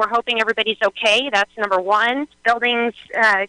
We're hoping everybody's okay. That's number one. Buildings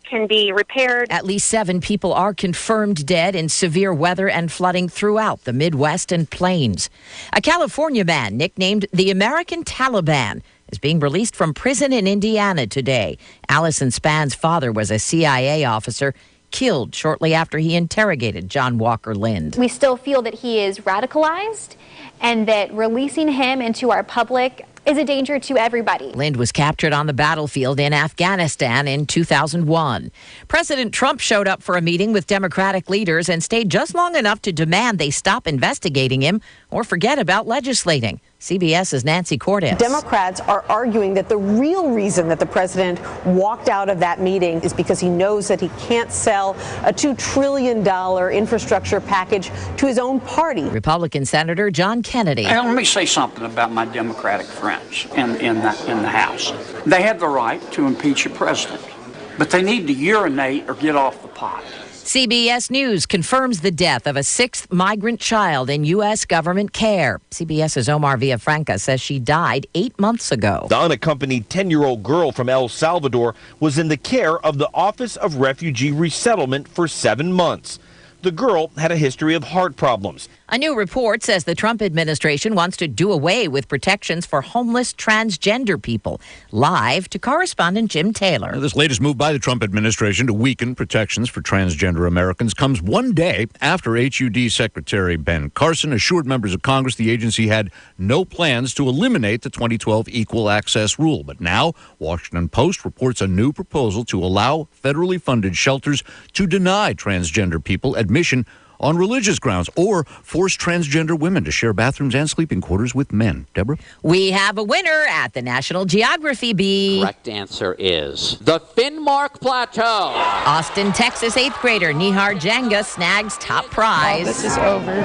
can be repaired. At least 7 people are confirmed dead in severe weather and flooding throughout the Midwest and Plains. A California man nicknamed the American Taliban is being released from prison in Indiana today. Allison Spann's father was a CIA officer killed shortly after he interrogated John Walker Lind. We still feel that he is radicalized and that releasing him into our public is a danger to everybody. Lind was captured on the battlefield in Afghanistan in 2001. President Trump showed up for a meeting with Democratic leaders and stayed just long enough to demand they stop investigating him or forget about legislating. CBS's Nancy Cordes. Democrats are arguing that the real reason that the president walked out of that meeting is because he knows that he can't sell a $2 trillion infrastructure package to his own party. Republican Senator John Kennedy. Now, let me say something about my Democratic friends in the House. They have the right to impeach a president, but they need to urinate or get off the pot. CBS News confirms the death of a 6th migrant child in U.S. government care. CBS's Omar Villafranca says she died 8 months ago. The unaccompanied 10-year-old girl from El Salvador was in the care of the Office of Refugee Resettlement for 7 months. The girl had a history of heart problems. A new report says the Trump administration wants to do away with protections for homeless transgender people. Live to correspondent Jim Taylor. This latest move by the Trump administration to weaken protections for transgender Americans comes one day after HUD Secretary Ben Carson assured members of Congress the agency had no plans to eliminate the 2012 Equal Access Rule. But now, Washington Post reports a new proposal to allow federally funded shelters to deny transgender people admission on religious grounds or force transgender women to share bathrooms and sleeping quarters with men. Deborah? We have a winner at the National Geography Bee. Correct answer is the Finnmark Plateau. Austin, Texas 8th grader Nihar Jenga snags top prize. This is over.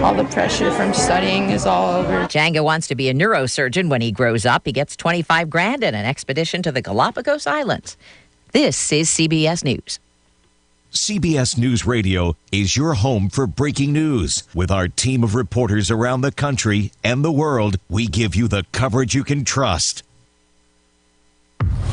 All the pressure from studying is all over. Jenga wants to be a neurosurgeon when he grows up. He gets $25,000 and an expedition to the Galapagos Islands. This is CBS News. CBS News Radio is your home for breaking news. With our team of reporters around the country and the world, we give you the coverage you can trust.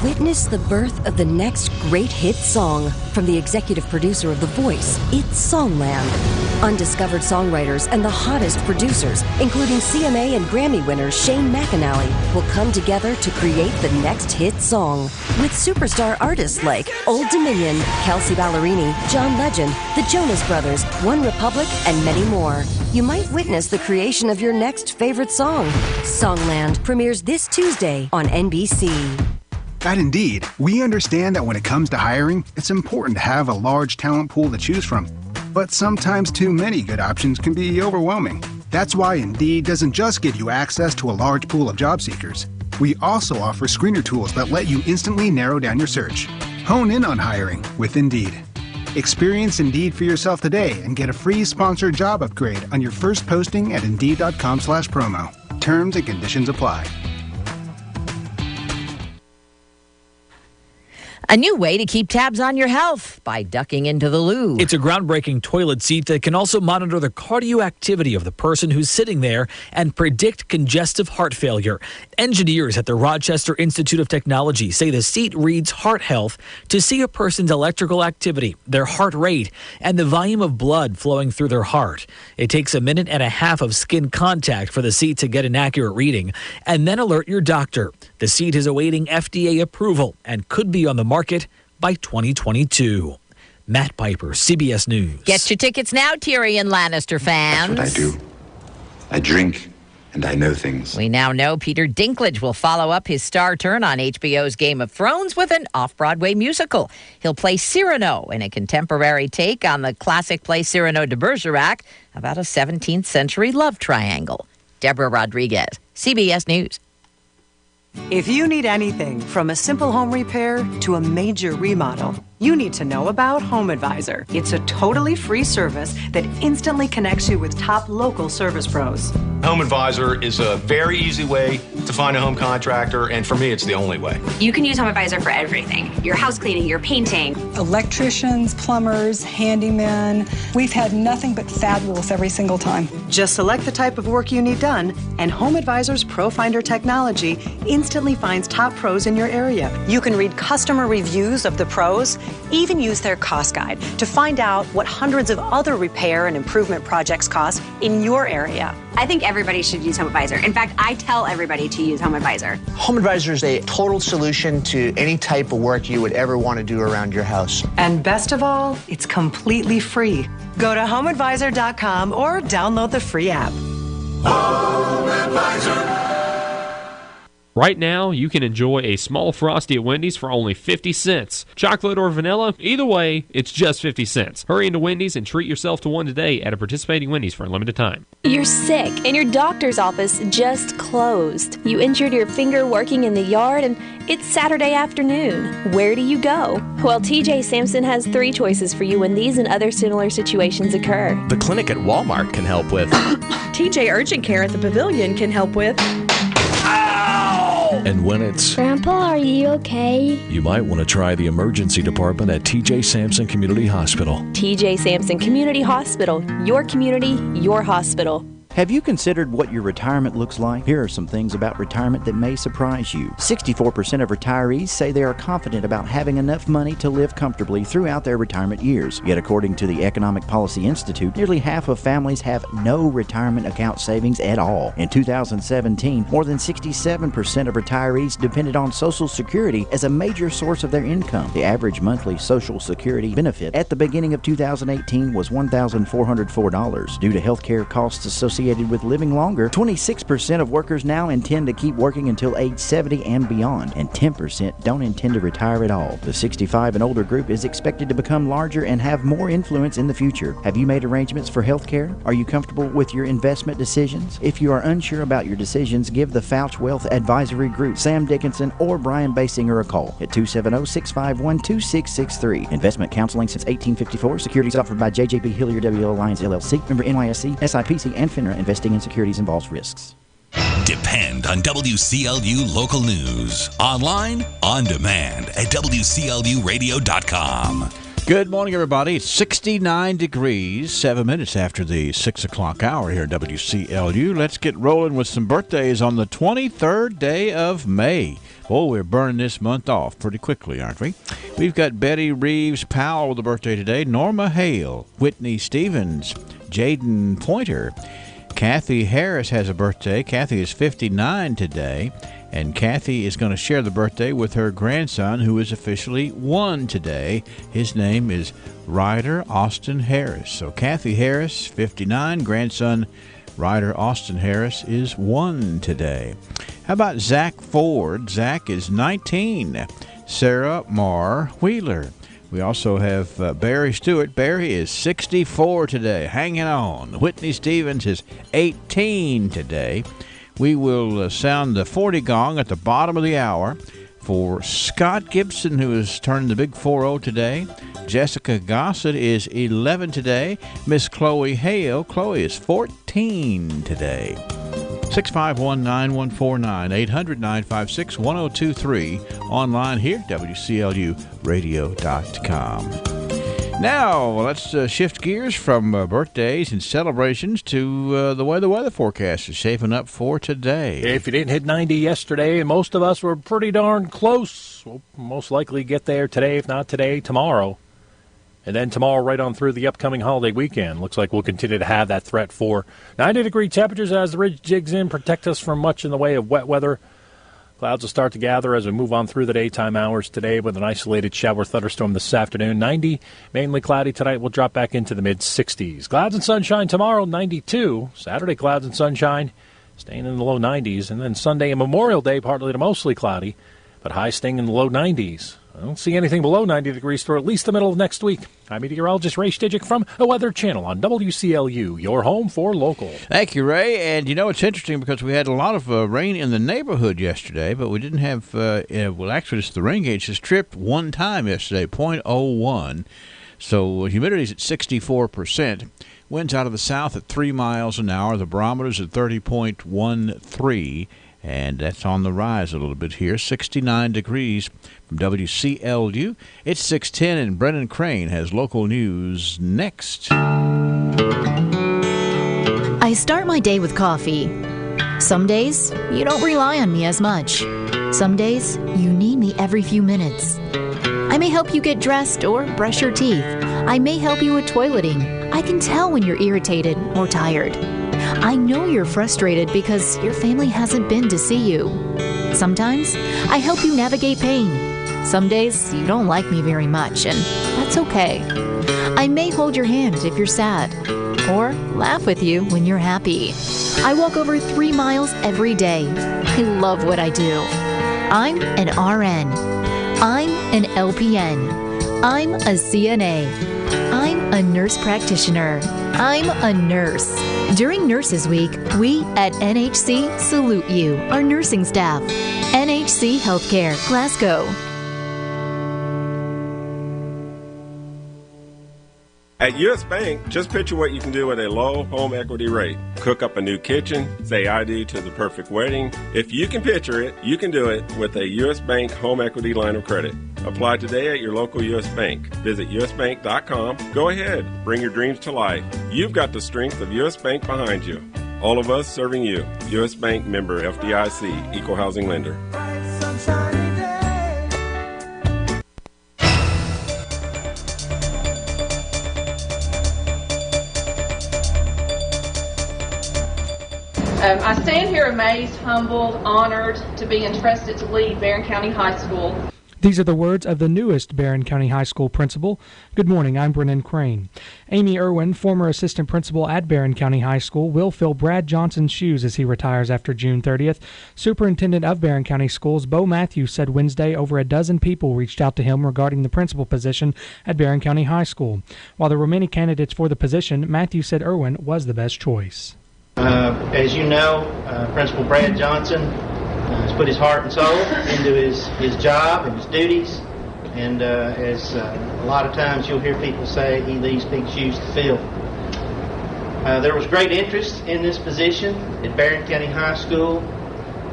Witness the birth of the next great hit song from the executive producer of The Voice. It's Songland. Undiscovered songwriters and the hottest producers, including CMA and Grammy winner Shane McAnally, will come together to create the next hit song. With superstar artists like Old Dominion, Kelsey Ballerini, John Legend, The Jonas Brothers, One Republic, and many more. You might witness the creation of your next favorite song. Songland premieres this Tuesday on NBC. At Indeed, we understand that when it comes to hiring, it's important to have a large talent pool to choose from. But sometimes too many good options can be overwhelming. That's why Indeed doesn't just give you access to a large pool of job seekers. We also offer screener tools that let you instantly narrow down your search. Hone in on hiring with Indeed. Experience Indeed for yourself today and get a free sponsored job upgrade on your first posting at Indeed.com/promo. Terms and conditions apply. A new way to keep tabs on your health by ducking into the loo. It's a groundbreaking toilet seat that can also monitor the cardio activity of the person who's sitting there and predict congestive heart failure. Engineers at the Rochester Institute of Technology say the seat reads heart health to see a person's electrical activity, their heart rate, and the volume of blood flowing through their heart. It takes a minute and a half of skin contact for the seat to get an accurate reading and then alert your doctor. The seat is awaiting FDA approval and could be on the market by 2022. Matt Piper, CBS News. Get your tickets now, Tyrion Lannister fans. That's what I do. I drink and I know things. We now know Peter Dinklage will follow up his star turn on HBO's Game of Thrones with an off-Broadway musical. He'll play Cyrano in a contemporary take on the classic play Cyrano de Bergerac about a 17th century love triangle. Deborah Rodriguez, CBS News. If you need anything from a simple home repair to a major remodel, you need to know about Home Advisor. It's a totally free service that instantly connects you with top local service pros. Home Advisor is a very easy way to find a home contractor, and for me, it's the only way. You can use HomeAdvisor for everything. Your house cleaning, your painting. Electricians, plumbers, handymen. We've had nothing but fabulous every single time. Just select the type of work you need done, and HomeAdvisor's ProFinder technology instantly finds top pros in your area. You can read customer reviews of the pros, even use their cost guide to find out what hundreds of other repair and improvement projects cost in your area. I think everybody should use HomeAdvisor. In fact, I tell everybody to use HomeAdvisor. HomeAdvisor is a total solution to any type of work you would ever want to do around your house. And best of all, it's completely free. Go to HomeAdvisor.com or download the free app. HomeAdvisor. Right now, you can enjoy a small Frosty at Wendy's for only 50 cents. Chocolate or vanilla, either way, it's just 50 cents. Hurry into Wendy's and treat yourself to one today at a participating Wendy's for a limited time. You're sick and your doctor's office just closed. You injured your finger working in the yard and it's Saturday afternoon. Where do you go? Well, TJ Sampson has 3 choices for you when these and other similar situations occur. The clinic at Walmart can help with. TJ Urgent Care at the Pavilion can help with. And when it's... Grandpa, are you okay? You might want to try the emergency department at TJ Sampson Community Hospital. TJ Sampson Community Hospital. Your community, your hospital. Have you considered what your retirement looks like? Here are some things about retirement that may surprise you. 64% of retirees say they are confident about having enough money to live comfortably throughout their retirement years. Yet according to the Economic Policy Institute, nearly half of families have no retirement account savings at all. In 2017, more than 67% of retirees depended on Social Security as a major source of their income. The average monthly Social Security benefit at the beginning of 2018 was $1,404. Due to health care costs associated with living longer, 26% of workers now intend to keep working until age 70 and beyond, and 10% don't intend to retire at all. The 65 and older group is expected to become larger and have more influence in the future. Have you made arrangements for health care? Are you comfortable with your investment decisions? If you are unsure about your decisions, give the Fouch Wealth Advisory Group, Sam Dickinson, or Brian Basinger a call at 270-651-2663. Investment counseling since 1854. Securities offered by JJB Hillier W. Alliance LLC. Member NYSE, SIPC, and FINRA. Investing in securities involves risks. Depend on WCLU local news. Online, on demand at WCLUradio.com. Good morning, everybody. It's 69 degrees, 7 minutes after the 6 o'clock hour here at WCLU. Let's get rolling with some birthdays on the 23rd day of May. Oh, we're burning this month off pretty quickly, aren't we? We've got Betty Reeves Powell with a birthday today, Norma Hale, Whitney Stevens, Jaden Pointer. Kathy Harris has a birthday. Kathy is 59 today, and Kathy is going to share the birthday with her grandson, who is officially 1 today. His name is Ryder Austin Harris. So Kathy Harris, 59, grandson Ryder Austin Harris is 1 today. How about Zach Ford? Zach is 19. Sarah Marr Wheeler. We also have Barry Stewart. Barry is 64 today, hanging on. Whitney Stevens is 18 today. We will sound the 40 gong at the bottom of the hour for Scott Gibson, who is turning the big 4-0 today. Jessica Gossett is 11 today. Miss Chloe Hale. Chloe is 14 today. 651-9149, 800-956-1023, online here, WCLUradio.com. Now, let's shift gears from birthdays and celebrations to the way the weather forecast is shaping up for today. If you didn't hit 90 yesterday, most of us were pretty darn close. We'll most likely get there today, if not today, tomorrow. And then tomorrow right on through the upcoming holiday weekend. Looks like we'll continue to have that threat for 90-degree temperatures as the ridge jigs in, protect us from much in the way of wet weather. Clouds will start to gather as we move on through the daytime hours today with an isolated shower thunderstorm this afternoon. 90, mainly cloudy tonight. We'll drop back into the mid-60s. Clouds and sunshine tomorrow, 92. Saturday, clouds and sunshine, staying in the low 90s. And then Sunday and Memorial Day, partly to mostly cloudy, but high staying in the low 90s. I don't see anything below 90 degrees for at least the middle of next week. I'm meteorologist Ray Stidgick from the Weather Channel on WCLU, your home for local. Thank you, Ray. And, you know, it's interesting because we had a lot of rain in the neighborhood yesterday, but we didn't have, well, actually, the rain gauge has tripped one time yesterday, 0.01. So humidity is at 64%. Winds out of the south at 3 miles an hour. The barometer's at 30.13. and that's on the rise a little bit here. 69 degrees from WCLU. It's 6:10, and Brennan Crane has local news next. I start my day with coffee. Some days, you don't rely on me as much. Some days, you need me every few minutes. I may help you get dressed or brush your teeth. I may help you with toileting. I can tell when you're irritated or tired. I know you're frustrated because your family hasn't been to see you. Sometimes, I help you navigate pain. Some days, you don't like me very much, and that's okay. I may hold your hand if you're sad, or laugh with you when you're happy. I walk over 3 miles every day. I love what I do. I'm an RN. I'm an LPN. I'm a CNA. I'm a nurse practitioner. I'm a nurse. During Nurses Week, we at NHC salute you, our nursing staff. NHC Healthcare, Glasgow. At U.S. Bank, just picture what you can do with a low home equity rate. Cook up a new kitchen, say I do to the perfect wedding. If you can picture it, you can do it with a U.S. Bank home equity line of credit. Apply today at your local U.S. Bank. Visit usbank.com. Go ahead, bring your dreams to life. You've got the strength of U.S. Bank behind you. All of us serving you. U.S. Bank member FDIC, equal housing lender. I stand here amazed, humbled, honored to be entrusted to lead Barron County High School. These are the words of the newest Barron County High School principal. Good morning, I'm Brennan Crane. Amy Irwin, former assistant principal at Barron County High School, will fill Brad Johnson's shoes as he retires after June 30th. Superintendent of Barron County Schools, Bo Matthews, said Wednesday over a dozen people reached out to him regarding the principal position at Barron County High School. While there were many candidates for the position, Matthews said Irwin was the best choice. As you know, Principal Brad Johnson has put his heart and soul into his job and his duties, and as a lot of times you'll hear people say, he leaves big shoes to fill. There was great interest in this position at Barron County High School.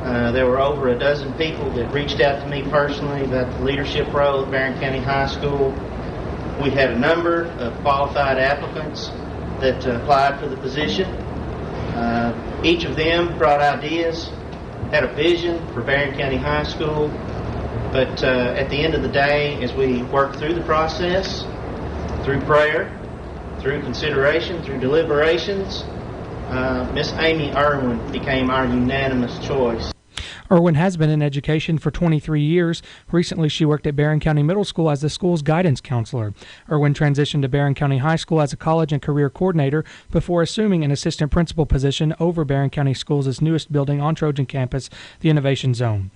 There were over a dozen people that reached out to me personally about the leadership role at Barron County High School. We had a number of qualified applicants that applied for the position. Each of them brought ideas, had a vision for Barron County High School, but at the end of the day, as we worked through the process, through prayer, through consideration, through deliberations, Miss Amy Irwin became our unanimous choice. Irwin has been in education for 23 years. Recently, she worked at Barron County Middle School as the school's guidance counselor. Irwin transitioned to Barron County High School as a college and career coordinator before assuming an assistant principal position over Barron County Schools' newest building on Trojan campus, the Innovation Zone.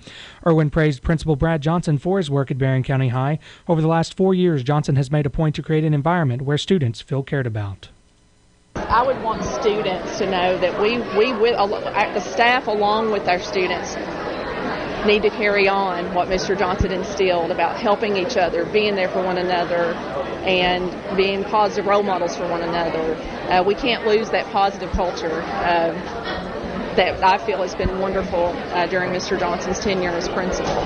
Irwin praised Principal Brad Johnson for his work at Barron County High. Over the last 4 years, Johnson has made a point to create an environment where students feel cared about. I would want students to know that the staff along with our students need to carry on what Mr. Johnson instilled about helping each other, being there for one another, and being positive role models for one another. We can't lose that positive culture that I feel has been wonderful during Mr. Johnson's tenure as principal.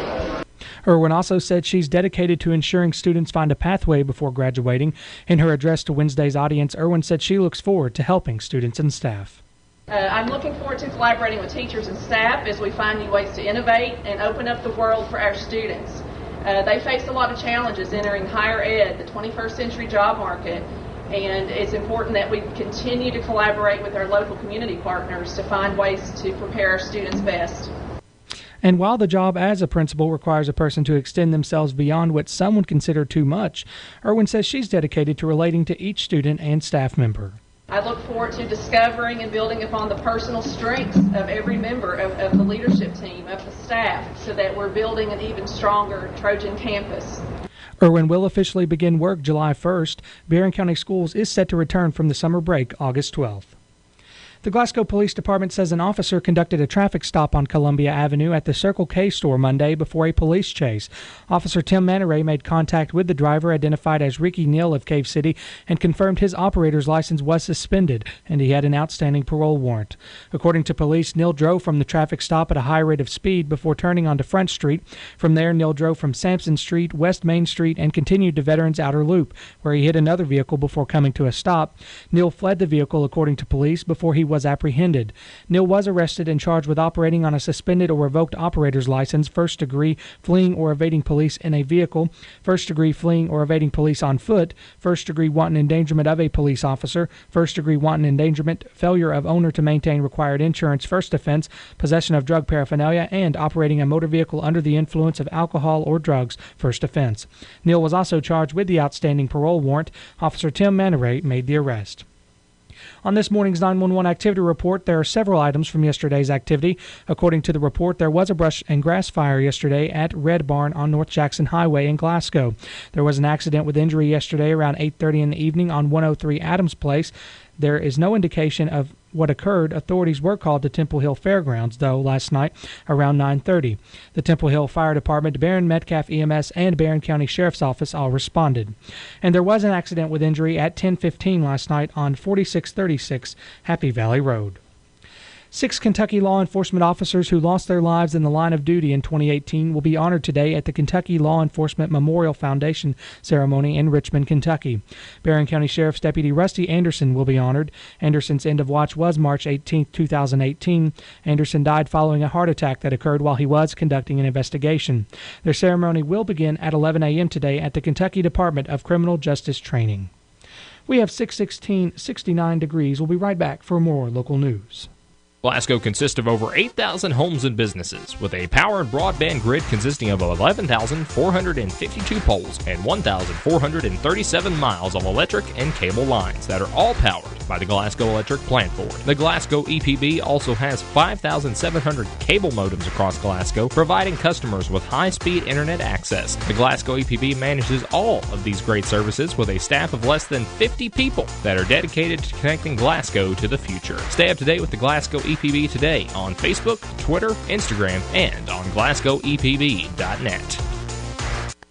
Irwin also said she's dedicated to ensuring students find a pathway before graduating. In her address to Wednesday's audience, Irwin said she looks forward to helping students and staff. I'm looking forward to collaborating with teachers and staff as we find new ways to innovate and open up the world for our students. They face a lot of challenges entering higher ed, the 21st century job market, and it's important that we continue to collaborate with our local community partners to find ways to prepare our students best. And while the job as a principal requires a person to extend themselves beyond what some would consider too much, Irwin says she's dedicated to relating to each student and staff member. I look forward to discovering and building upon the personal strengths of every member of the leadership team, of the staff, so that we're building an even stronger Trojan campus. Irwin will officially begin work July 1st. Barron County Schools is set to return from the summer break August 12th. The Glasgow Police Department says an officer conducted a traffic stop on Columbia Avenue at the Circle K store Monday before a police chase. Officer Tim Maneray made contact with the driver, identified as Ricky Neal of Cave City, and confirmed his operator's license was suspended and he had an outstanding parole warrant. According to police, Neal drove from the traffic stop at a high rate of speed before turning onto Front Street. From there, Neal drove from Sampson Street, West Main Street, and continued to Veterans Outer Loop, where he hit another vehicle before coming to a stop. Neal fled the vehicle, according to police, before he was apprehended. Neal was arrested and charged with operating on a suspended or revoked operator's license, first degree fleeing or evading police in a vehicle, first degree fleeing or evading police on foot, first degree wanton endangerment of a police officer, first degree wanton endangerment, failure of owner to maintain required insurance, first offense, possession of drug paraphernalia, and operating a motor vehicle under the influence of alcohol or drugs, first offense. Neal was also charged with the outstanding parole warrant. Officer Tim Maneray made the arrest. On this morning's 911 activity report, there are several items from yesterday's activity. According to the report, there was a brush and grass fire yesterday at Red Barn on North Jackson Highway in Glasgow. There was an accident with injury yesterday around 8:30 in the evening on 103 Adams Place. There is no indication of what occurred. Authorities were called to Temple Hill Fairgrounds, though, last night around 9:30. The Temple Hill Fire Department, Barron Metcalf EMS, and Barron County Sheriff's Office all responded. And there was an accident with injury at 10:15 last night on 4636 Happy Valley Road. 6 Kentucky law enforcement officers who lost their lives in the line of duty in 2018 will be honored today at the Kentucky Law Enforcement Memorial Foundation ceremony in Richmond, Kentucky. Barron County Sheriff's Deputy Rusty Anderson will be honored. Anderson's end of watch was March 18, 2018. Anderson died following a heart attack that occurred while he was conducting an investigation. Their ceremony will begin at 11 a.m. today at the Kentucky Department of Criminal Justice Training. We have 6:16, 69 degrees. We'll be right back for more local news. Glasgow consists of over 8,000 homes and businesses, with a power and broadband grid consisting of 11,452 poles and 1,437 miles of electric and cable lines that are all powered by the Glasgow Electric Plant Board. The Glasgow EPB also has 5,700 cable modems across Glasgow, providing customers with high-speed internet access. The Glasgow EPB manages all of these great services with a staff of less than 50 people that are dedicated to connecting Glasgow to the future. Stay up to date with the Glasgow EPB today on Facebook, Twitter, Instagram, and on GlasgowEPB.net.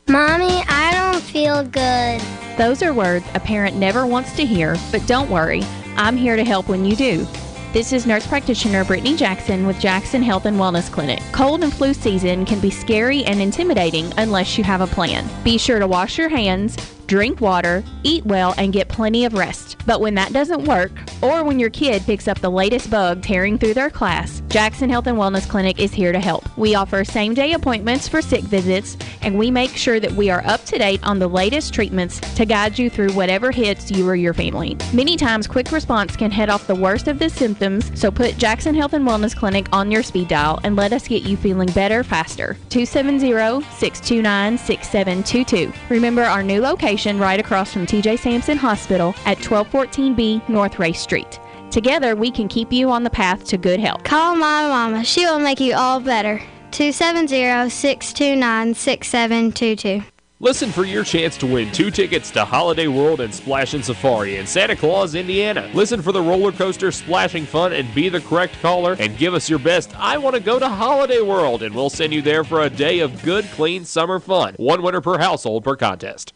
Mommy, I don't feel good. Those are words a parent never wants to hear, but don't worry, I'm here to help when you do. This is nurse practitioner Brittany Jackson with Jackson Health and Wellness Clinic. Cold and flu season can be scary and intimidating unless you have a plan. Be sure to wash your hands, drink water, eat well, and get plenty of rest. But when that doesn't work, or when your kid picks up the latest bug tearing through their class, Jackson Health and Wellness Clinic is here to help. We offer same-day appointments for sick visits, and we make sure that we are up to date on the latest treatments to guide you through whatever hits you or your family. Many times, quick response can head off the worst of the symptoms, so put Jackson Health and Wellness Clinic on your speed dial and let us get you feeling better faster. 270-629-6722. Remember our new location right across from TJ Sampson Hospital at 1214B North Race Street. Together, we can keep you on the path to good health. Call my mama. She will make you all better. 270-629-6722. Listen for your chance to win 2 tickets to Holiday World and Splashin' Safari in Santa Claus, Indiana. Listen for the roller coaster splashing fun and be the correct caller and give us your best "I want to go to Holiday World," and we'll send you there for a day of good, clean summer fun. 1 winner per household per contest.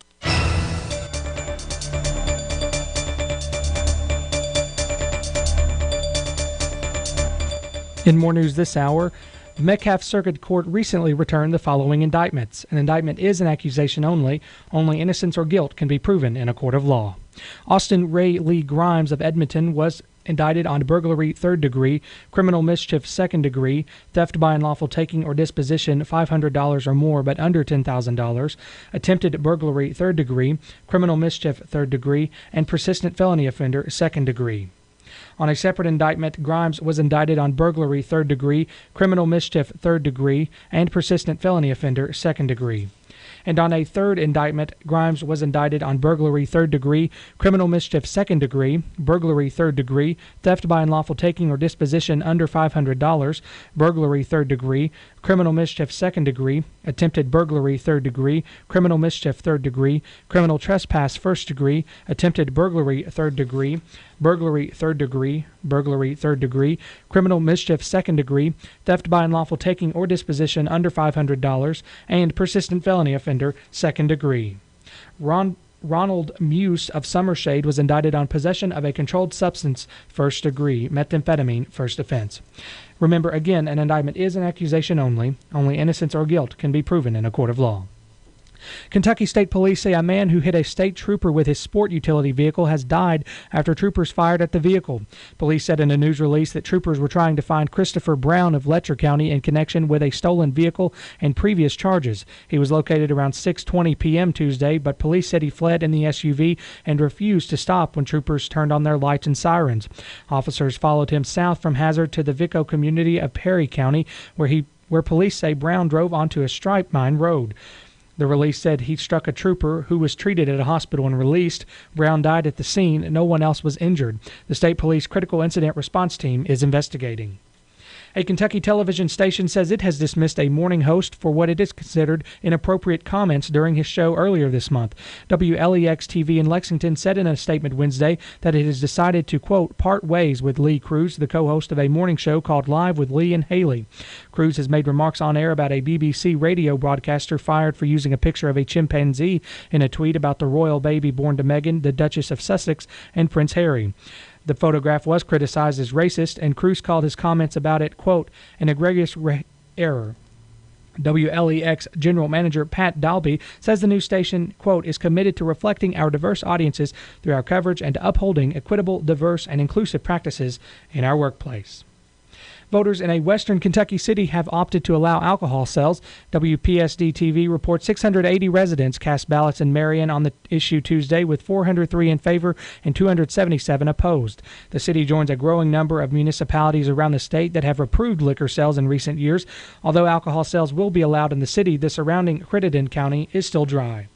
In more news this hour, the Metcalf Circuit Court recently returned the following indictments. An indictment is an accusation only. Only innocence or guilt can be proven in a court of law. Austin Ray Lee Grimes of Edmonton was indicted on burglary 3rd degree, criminal mischief 2nd degree, theft by unlawful taking or disposition $500 or more but under $10,000, attempted burglary 3rd degree, criminal mischief 3rd degree, and persistent felony offender 2nd degree. On a separate indictment, Grimes was indicted on burglary 3rd degree, criminal mischief 3rd degree, and persistent felony offender 2nd degree. And on a third indictment, Grimes was indicted on burglary third degree, criminal mischief second degree, burglary third degree, theft by unlawful taking or disposition under $500, burglary third degree, criminal mischief second degree, attempted burglary third degree, criminal mischief third degree, criminal trespass first degree, attempted burglary third degree, burglary third degree, burglary third degree, criminal mischief second degree, theft by unlawful taking or disposition under $500, and persistent felony offender second degree. Ronald Muse of Summershade was indicted on possession of a controlled substance first degree, methamphetamine first offense. Remember, again, an indictment is an accusation only. Only innocence or guilt can be proven in a court of law. Kentucky State Police say a man who hit a state trooper with his sport utility vehicle has died after troopers fired at the vehicle. Police said in a news release that troopers were trying to find Christopher Brown of Letcher County in connection with a stolen vehicle and previous charges. He was located around 6:20 p.m. Tuesday, but police said he fled in the SUV and refused to stop when troopers turned on their lights and sirens. Officers followed him south from Hazard to the Vico community of Perry County, where police say Brown drove onto a stripe mine road. The release said he struck a trooper who was treated at a hospital and released. Brown died at the scene. No one else was injured. The State Police Critical Incident Response Team is investigating. A Kentucky television station says it has dismissed a morning host for what it is considered inappropriate comments during his show earlier this month. WLEX-TV in Lexington said in a statement Wednesday that it has decided to, quote, part ways with Lee Cruz, the co-host of a morning show called Live with Lee and Haley. Cruz has made remarks on air about a BBC radio broadcaster fired for using a picture of a chimpanzee in a tweet about the royal baby born to Meghan, the Duchess of Sussex, and Prince Harry. The photograph was criticized as racist, and Cruz called his comments about it, quote, an egregious error. WLEX General Manager Pat Dalby says the news station, quote, is committed to reflecting our diverse audiences through our coverage and to upholding equitable, diverse, and inclusive practices in our workplace. Voters in a western Kentucky city have opted to allow alcohol sales. WPSD-TV reports 680 residents cast ballots in Marion on the issue Tuesday, with 403 in favor and 277 opposed. The city joins a growing number of municipalities around the state that have approved liquor sales in recent years. Although alcohol sales will be allowed in the city, the surrounding Crittenden County is still dry.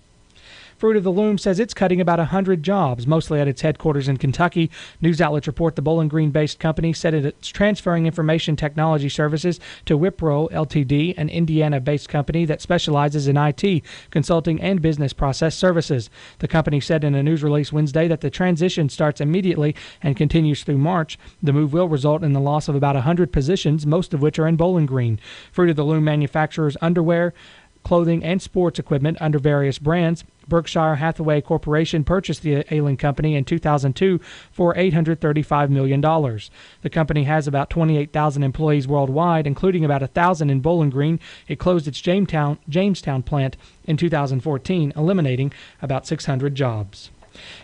Fruit of the Loom says it's cutting about 100 jobs, mostly at its headquarters in Kentucky. News outlets report the Bowling Green-based company said it's transferring information technology services to Wipro Ltd., an Indiana-based company that specializes in IT, consulting, and business process services. The company said in a news release Wednesday that the transition starts immediately and continues through March. The move will result in the loss of about 100 positions, most of which are in Bowling Green. Fruit of the Loom manufactures underwear, clothing, and sports equipment under various brands. Berkshire Hathaway Corporation purchased the ailing company in 2002 for $835 million. The company has about 28,000 employees worldwide, including about 1,000 in Bowling Green. It closed its Jamestown plant in 2014, eliminating about 600 jobs.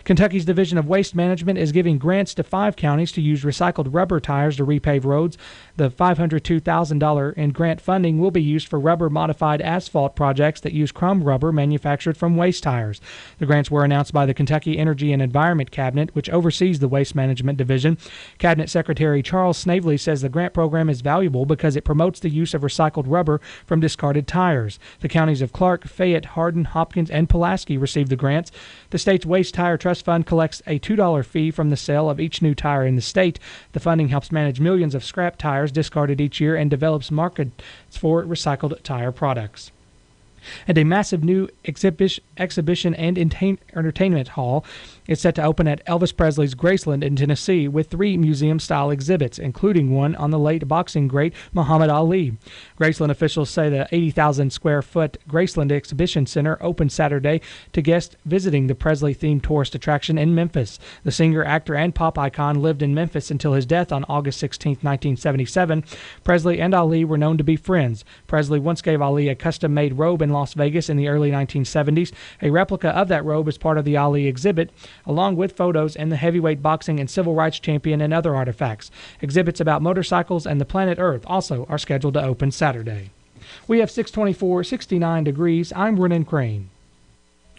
Kentucky's Division of Waste Management is giving grants to 5 counties to use recycled rubber tires to repave roads. The $502,000 in grant funding will be used for rubber-modified asphalt projects that use crumb rubber manufactured from waste tires. The grants were announced by the Kentucky Energy and Environment Cabinet, which oversees the Waste Management Division. Cabinet Secretary Charles Snavely says the grant program is valuable because it promotes the use of recycled rubber from discarded tires. The counties of Clark, Fayette, Hardin, Hopkins, and Pulaski received the grants. The state's Waste Tire Trust Fund collects a $2 fee from the sale of each new tire in the state. The funding helps manage millions of scrap tires discarded each year and develops markets for recycled tire products. And a massive new exhibition and entertainment hall is set to open at Elvis Presley's Graceland in Tennessee, with 3 museum-style exhibits, including one on the late boxing great Muhammad Ali. Graceland officials say the 80,000-square-foot Graceland Exhibition Center opened Saturday to guests visiting the Presley-themed tourist attraction in Memphis. The singer, actor, and pop icon lived in Memphis until his death on August 16, 1977. Presley and Ali were known to be friends. Presley once gave Ali a custom-made robe in Las Vegas in the early 1970s. A replica of that robe is part of the Ali exhibit, along with photos and the heavyweight boxing and civil rights champion and other artifacts. Exhibits about motorcycles and the planet Earth also are scheduled to open Saturday. We have 69 degrees. I'm Brennan Crane.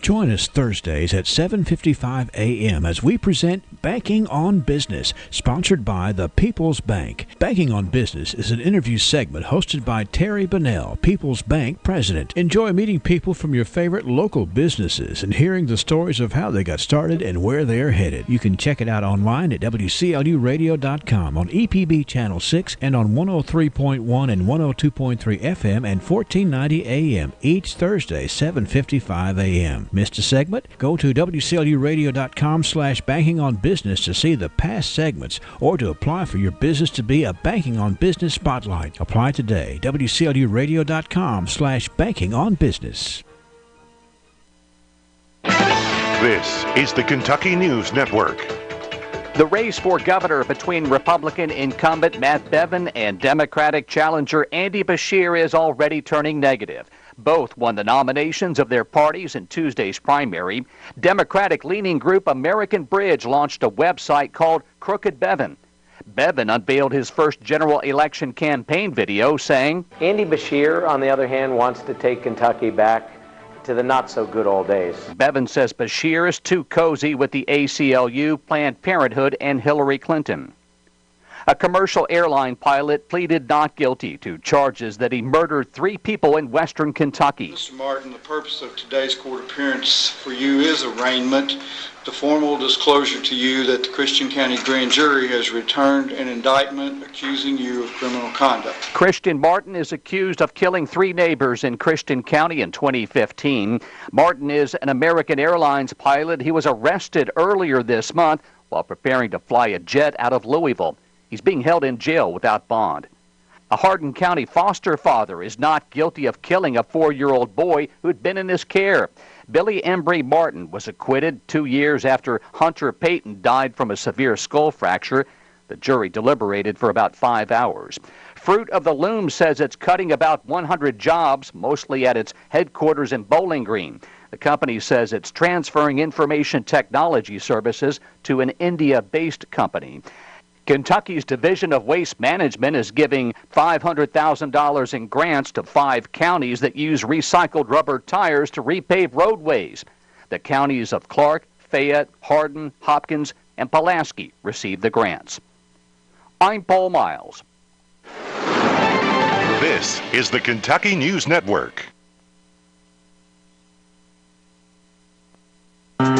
Join us Thursdays at 7:55 a.m. as we present Banking on Business, sponsored by the People's Bank. Banking on Business is an interview segment hosted by Terry Bunnell, People's Bank president. Enjoy meeting people from your favorite local businesses and hearing the stories of how they got started and where they're headed. You can check it out online at WCLUradio.com, on EPB Channel 6, and on 103.1 and 102.3 FM and 1490 AM each Thursday, 7:55 a.m. Missed a segment? Go to WCLUradio.com/banking on business to see the past segments or to apply for your business to be a Banking on Business Spotlight. Apply today. WCLUradio.com/banking on business. This is the Kentucky News Network. The race for governor between Republican incumbent Matt Bevin and Democratic challenger Andy Beshear is already turning negative. Both won the nominations of their parties in Tuesday's primary. Democratic-leaning group American Bridge launched a website called Crooked Bevin. Bevin unveiled his first general election campaign video saying, Andy Beshear, on the other hand, wants to take Kentucky back to the not-so-good old days. Bevin says Beshear is too cozy with the ACLU, Planned Parenthood, and Hillary Clinton. A commercial airline pilot pleaded not guilty to charges that he murdered 3 people in western Kentucky. Mr. Martin, the purpose of today's court appearance for you is arraignment, the formal disclosure to you that the Christian County Grand Jury has returned an indictment accusing you of criminal conduct. Christian Martin is accused of killing 3 neighbors in Christian County in 2015. Martin is an American Airlines pilot. He was arrested earlier this month while preparing to fly a jet out of Louisville. He's being held in jail without bond. A Hardin County foster father is not guilty of killing a 4-year-old boy who'd been in his care. Billy Embry Martin was acquitted 2 years after Hunter Payton died from a severe skull fracture. The jury deliberated for about 5 hours. Fruit of the Loom says it's cutting about 100 jobs, mostly at its headquarters in Bowling Green. The company says it's transferring information technology services to an India-based company. Kentucky's Division of Waste Management is giving $500,000 in grants to 5 counties that use recycled rubber tires to repave roadways. The counties of Clark, Fayette, Hardin, Hopkins, and Pulaski received the grants. I'm Paul Miles. This is the Kentucky News Network.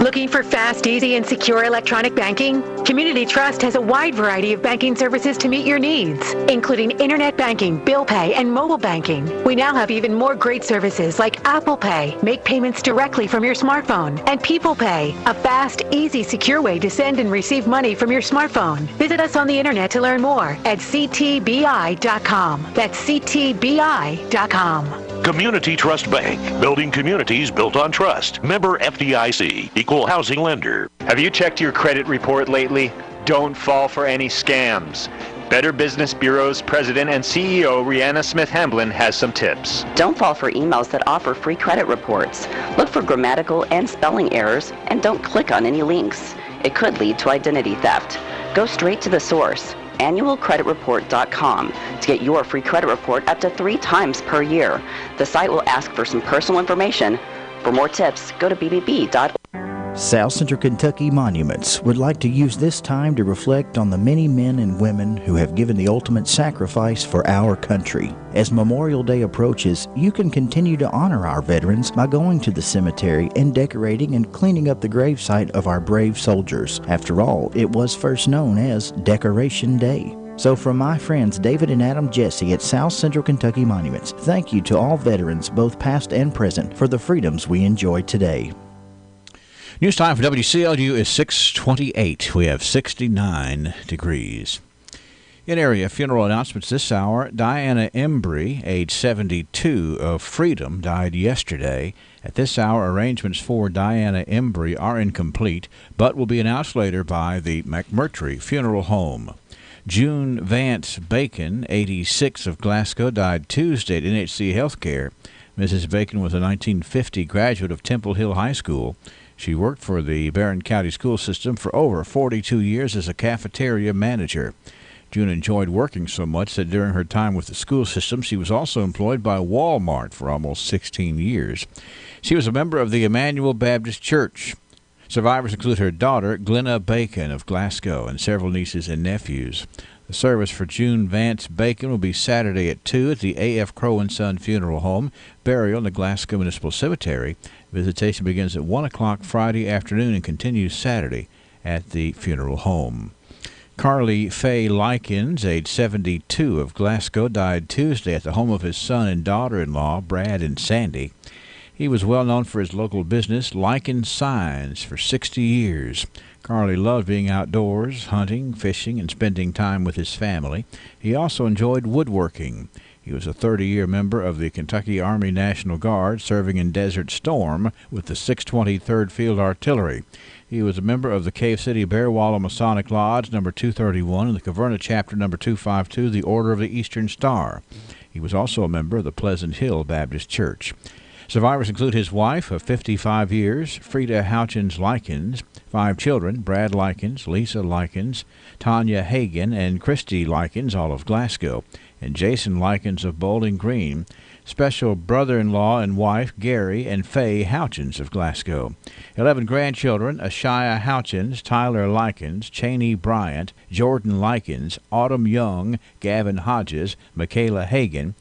Looking for fast, easy, and secure electronic banking? Community Trust has a wide variety of banking services to meet your needs, including internet banking, bill pay, and mobile banking. We now have even more great services like Apple Pay, make payments directly from your smartphone, and People Pay, a fast, easy, secure way to send and receive money from your smartphone. Visit us on the internet to learn more at ctbi.com. That's ctbi.com. Community Trust Bank, building communities built on trust. Member FDIC, equal housing lender. Have you checked your credit report lately? Don't fall for any scams. Better Business Bureau's president and CEO, Rihanna Smith-Hamblin, has some tips. Don't fall for emails that offer free credit reports. Look for grammatical and spelling errors, and don't click on any links. It could lead to identity theft. Go straight to the source, annualcreditreport.com, to get your free credit report up to 3 times per year. The site will ask for some personal information. For more tips, go to bbb.org. South Central Kentucky Monuments would like to use this time to reflect on the many men and women who have given the ultimate sacrifice for our country. As Memorial Day approaches, you can continue to honor our veterans by going to the cemetery and decorating and cleaning up the gravesite of our brave soldiers. After all, it was first known as Decoration Day. So from my friends David and Adam Jesse at South Central Kentucky Monuments, thank you to all veterans, both past and present, for the freedoms we enjoy today. News time for WCLU is 6:28. We have 69 degrees. In area funeral announcements this hour, Diana Embry, age 72, of Freedom, died yesterday. At this hour, arrangements for Diana Embry are incomplete, but will be announced later by the McMurtry Funeral Home. June Vance Bacon, 86, of Glasgow, died Tuesday at NHC Healthcare. Mrs. Bacon was a 1950 graduate of Temple Hill High School. She worked for the Barron County school system for over 42 years as a cafeteria manager. June enjoyed working so much that during her time with the school system, she was also employed by Walmart for almost 16 years. She was a member of the Emmanuel Baptist Church. Survivors include her daughter, Glenna Bacon of Glasgow, and several nieces and nephews. The service for June Vance Bacon will be Saturday at 2 at the A.F. Crow & Son Funeral Home, burial in the Glasgow Municipal Cemetery. Visitation begins at 1 o'clock Friday afternoon and continues Saturday at the funeral home. Carly Faye Likens, age 72, of Glasgow, died Tuesday at the home of his son and daughter-in-law, Brad and Sandy. He was well known for his local business, Likens Signs, for 60 years. Carly loved being outdoors, hunting, fishing, and spending time with his family. He also enjoyed woodworking. He was a 30-year member of the Kentucky Army National Guard, serving in Desert Storm with the 623rd Field Artillery. He was a member of the Cave City Bear Wallow Masonic Lodge, number 231, and the Caverna Chapter, number 252, the Order of the Eastern Star. He was also a member of the Pleasant Hill Baptist Church. Survivors include his wife of 55 years, Frida Houchins Likens, 5 children, Brad Likens, Lisa Likens, Tanya Hagan, and Christy Likens, all of Glasgow, and Jason Likens of Bowling Green, special brother-in-law and wife Gary and Faye Houchins of Glasgow. 11 grandchildren, Ashia Houchins, Tyler Likens, Cheney Bryant, Jordan Likens, Autumn Young, Gavin Hodges, Michaela Hagan,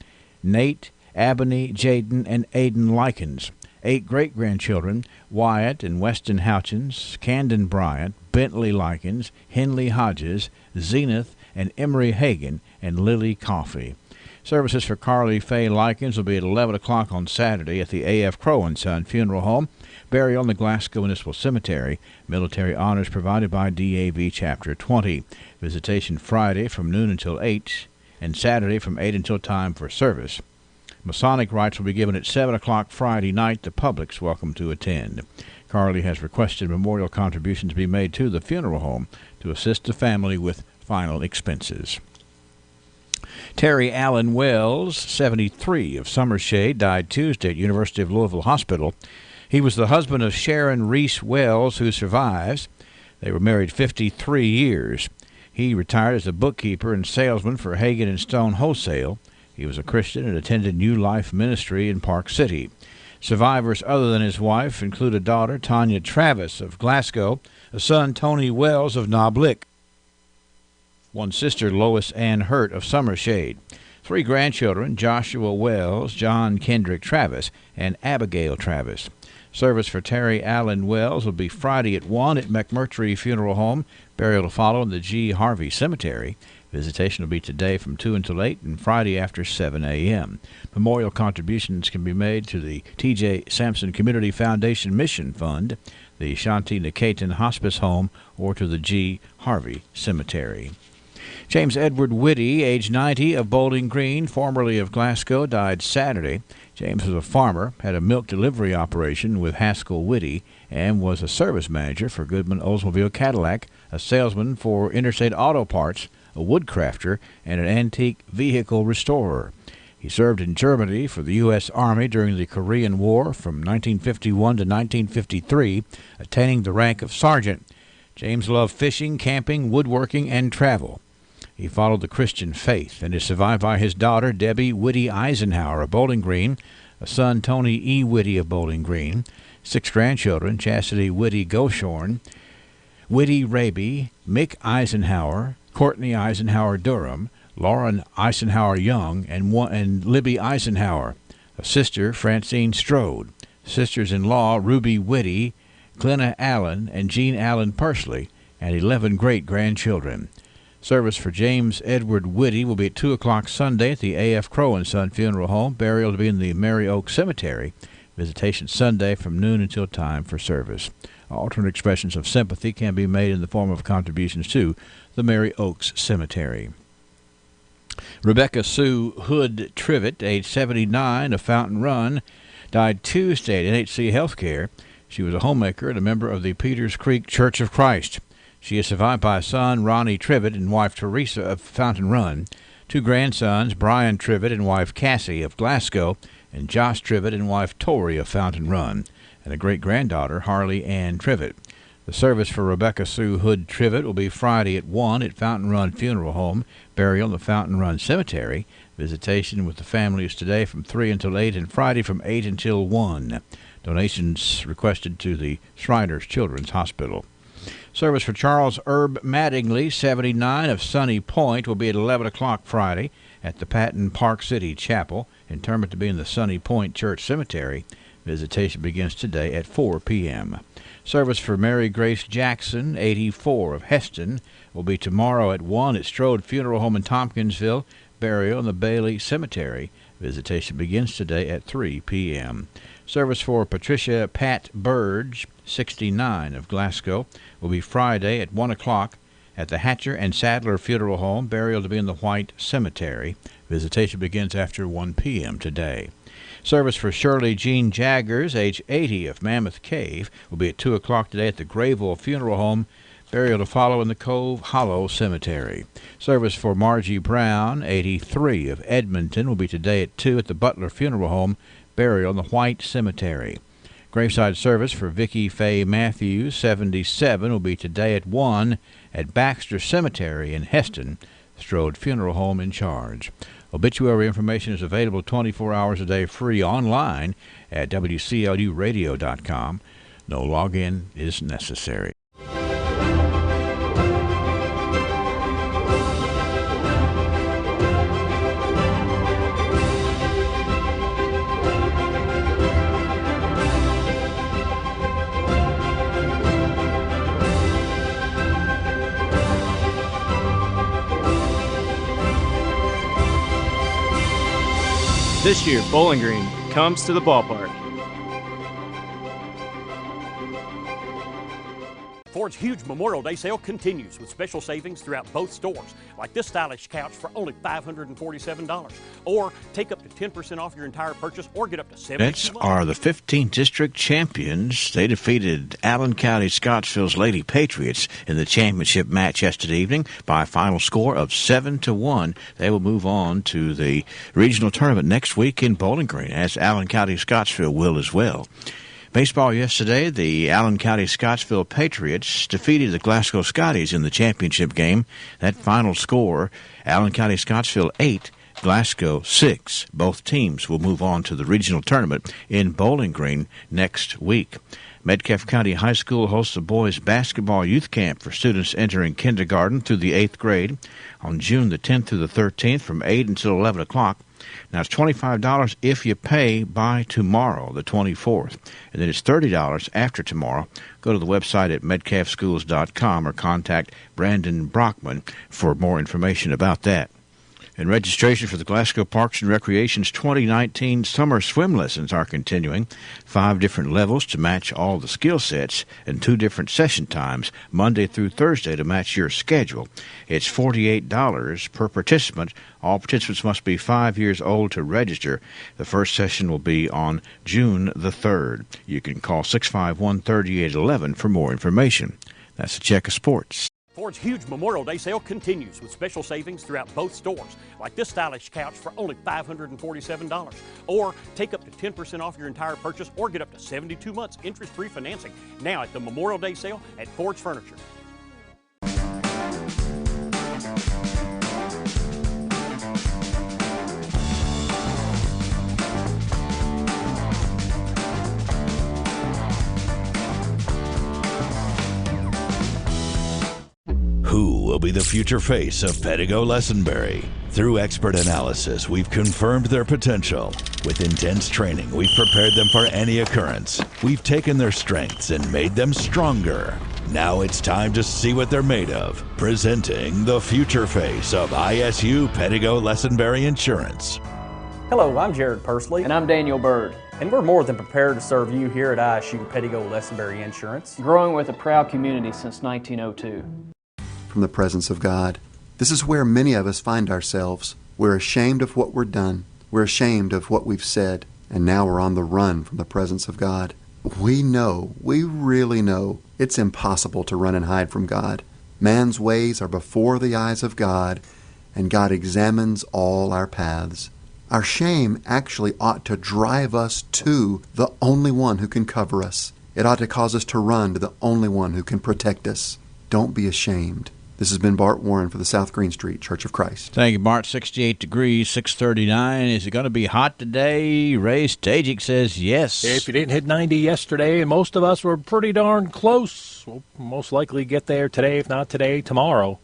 Nate, Abney, Jaden, and Aiden Likens. 8 great-grandchildren, Wyatt and Weston Houchins, Camden Bryant, Bentley Likens, Henley Hodges, Zenith, and Emery Hagan, and Lily Coffey. Services for Carly Faye Likens will be at 11 o'clock on Saturday at the A.F. Crow & Son Funeral Home, burial in the Glasgow Municipal Cemetery. Military honors provided by DAV Chapter 20. Visitation Friday from noon until 8, and Saturday from 8 until time for service. Masonic rites will be given at 7 o'clock Friday night. The public's welcome to attend. Carly has requested memorial contributions be made to the funeral home to assist the family with final expenses. Terry Allen Wells, 73, of Summershade, died Tuesday at University of Louisville Hospital. He was the husband of Sharon Reese Wells, who survives. They were married 53 years. He retired as a bookkeeper and salesman for Hagen and Stone Wholesale. He was a Christian and attended New Life Ministry in Park City. Survivors other than his wife include a daughter, Tanya Travis of Glasgow, a son, Tony Wells of Knoblick, one sister, Lois Ann Hurt of Summershade, 3 grandchildren, Joshua Wells, John Kendrick Travis, and Abigail Travis. Service for Terry Allen Wells will be Friday at 1 at McMurtry Funeral Home. Burial to follow in the G. Harvey Cemetery. Visitation will be today from 2 until 8 and Friday after 7 a.m. Memorial contributions can be made to the T.J. Sampson Community Foundation Mission Fund, the Shanti Niketan Hospice Home, or to the G. Harvey Cemetery. James Edward Whitty, age 90, of Bowling Green, formerly of Glasgow, died Saturday. James was a farmer, had a milk delivery operation with Haskell Whitty, and was a service manager for Goodman Oldsmobile Cadillac, a salesman for Interstate Auto Parts, a woodcrafter, and an antique vehicle restorer. He served in Germany for the U.S. Army during the Korean War from 1951 to 1953, attaining the rank of sergeant. James loved fishing, camping, woodworking, and travel. He followed the Christian faith and is survived by his daughter, Debbie Whitty Eisenhower of Bowling Green, a son, Tony E. Whitty of Bowling Green, 6 grandchildren, Chastity Whitty Goshorn, Whitty Raby, Mick Eisenhower, Courtney Eisenhower Durham, Lauren Eisenhower Young, and Libby Eisenhower, a sister, Francine Strode, sisters-in-law, Ruby Whitty, Glenna Allen, and Jean Allen Pursley, and 11 great-grandchildren. Service for James Edward Whitty will be at 2 o'clock Sunday at the A.F. Crow & Son Funeral Home. Burial to be in the Mary Oak Cemetery. Visitation Sunday from noon until time for service. Alternate expressions of sympathy can be made in the form of contributions to the Mary Oaks Cemetery. Rebecca Sue Hood Trivet, age 79, of Fountain Run, died Tuesday at NHC Healthcare. She was a homemaker and a member of the Peters Creek Church of Christ. She is survived by a son, Ronnie Trivet, and wife Teresa of Fountain Run, 2 grandsons, Brian Trivet and wife Cassie of Glasgow, and Josh Trivet and wife Tori of Fountain Run, and a great-granddaughter, Harley Ann Trivet. The service for Rebecca Sue Hood Trivet will be Friday at 1 at Fountain Run Funeral Home, burial in the Fountain Run Cemetery. Visitation with the family is today from 3 until 8 and Friday from 8 until 1. Donations requested to the Shriners Children's Hospital. Service for Charles Herb Mattingly, 79, of Sunny Point, will be at 11 o'clock Friday at the Patton Park City Chapel. Interment to be in the Sunny Point Church Cemetery. Visitation begins today at 4 p.m. Service for Mary Grace Jackson, 84, of Heston, will be tomorrow at 1 at Strode Funeral Home in Tompkinsville. Burial in the Bailey Cemetery. Visitation begins today at 3 p.m. Service for Patricia Pat Burge, 69, of Glasgow, will be Friday at 1 o'clock at the Hatcher and Sadler Funeral Home. Burial to be in the White Cemetery. Visitation begins after 1 p.m. today. Service for Shirley Jean Jaggers, age 80, of Mammoth Cave, will be at 2 o'clock today at the Grayville Funeral Home. Burial to follow in the Cove Hollow Cemetery. Service for Margie Brown, 83, of Edmonton, will be today at 2 at the Butler Funeral Home. Burial in the White Cemetery. Graveside service for Vicki Faye Matthews, 77, will be today at 1 at Baxter Cemetery in Heston. Strode Funeral Home in charge. Obituary information is available 24 hours a day free online at WCLUradio.com. No login is necessary. This year, Bowling Green comes to the ballpark. Ford's huge Memorial Day sale continues with special savings throughout both stores, like this stylish couch for only $547. Or take up to 10% off your entire purchase, or get up to $70. Mets are the 15th district champions. They defeated Allen County Scottsville's Lady Patriots in the championship match yesterday evening by a final score of 7-1. They will move on to the regional tournament next week in Bowling Green, as Allen County Scottsville will as well. Baseball yesterday, the Allen County Scottsville Patriots defeated the Glasgow Scotties in the championship game. That final score, Allen County Scottsville 8, Glasgow 6. Both teams will move on to the regional tournament in Bowling Green next week. Metcalfe County High School hosts a boys basketball youth camp for students entering kindergarten through the 8th grade on June the 10th through the 13th from 8 until 11 o'clock. Now, it's $25 if you pay by tomorrow, the 24th, and then it's $30 after tomorrow. Go to the website at metcalfschools.com or contact Brandon Brockman for more information about that. And registration for the Glasgow Parks and Recreation's 2019 summer swim lessons are continuing. 5 different levels to match all the skill sets and 2 different session times, Monday through Thursday, to match your schedule. It's $48 per participant. All participants must be 5 years old to register. The first session will be on June the 3rd. You can call 651-3811 for more information. That's a check of sports. Ford's huge Memorial Day sale continues with special savings throughout both stores, like this stylish couch for only $547. Or take up to 10% off your entire purchase, or get up to 72 months interest-free financing now at the Memorial Day sale at Ford's Furniture. Who will be the future face of Pedigo Lessenberry? Through expert analysis, we've confirmed their potential. With intense training, we've prepared them for any occurrence. We've taken their strengths and made them stronger. Now it's time to see what they're made of. Presenting the future face of ISU Pedigo Lessenberry Insurance. Hello, I'm Jared Pursley. And I'm Daniel Bird. And we're more than prepared to serve you here at ISU Pedigo Lessenberry Insurance. Growing with a proud community since 1902. From the presence of God. This is where many of us find ourselves. We're ashamed of what we've done. We're ashamed of what we've said. And now we're on the run from the presence of God. We really know, it's impossible to run and hide from God. Man's ways are before the eyes of God, and God examines all our paths. Our shame actually ought to drive us to the only one who can cover us. It ought to cause us to run to the only one who can protect us. Don't be ashamed. This has been Bart Warren for the South Green Street Church of Christ. Thank you, Bart. 68 degrees, 639. Is it going to be hot today? Ray Stajic says yes. If you didn't hit 90 yesterday, most of us were pretty darn close. We'll most likely get there today, if not today, tomorrow.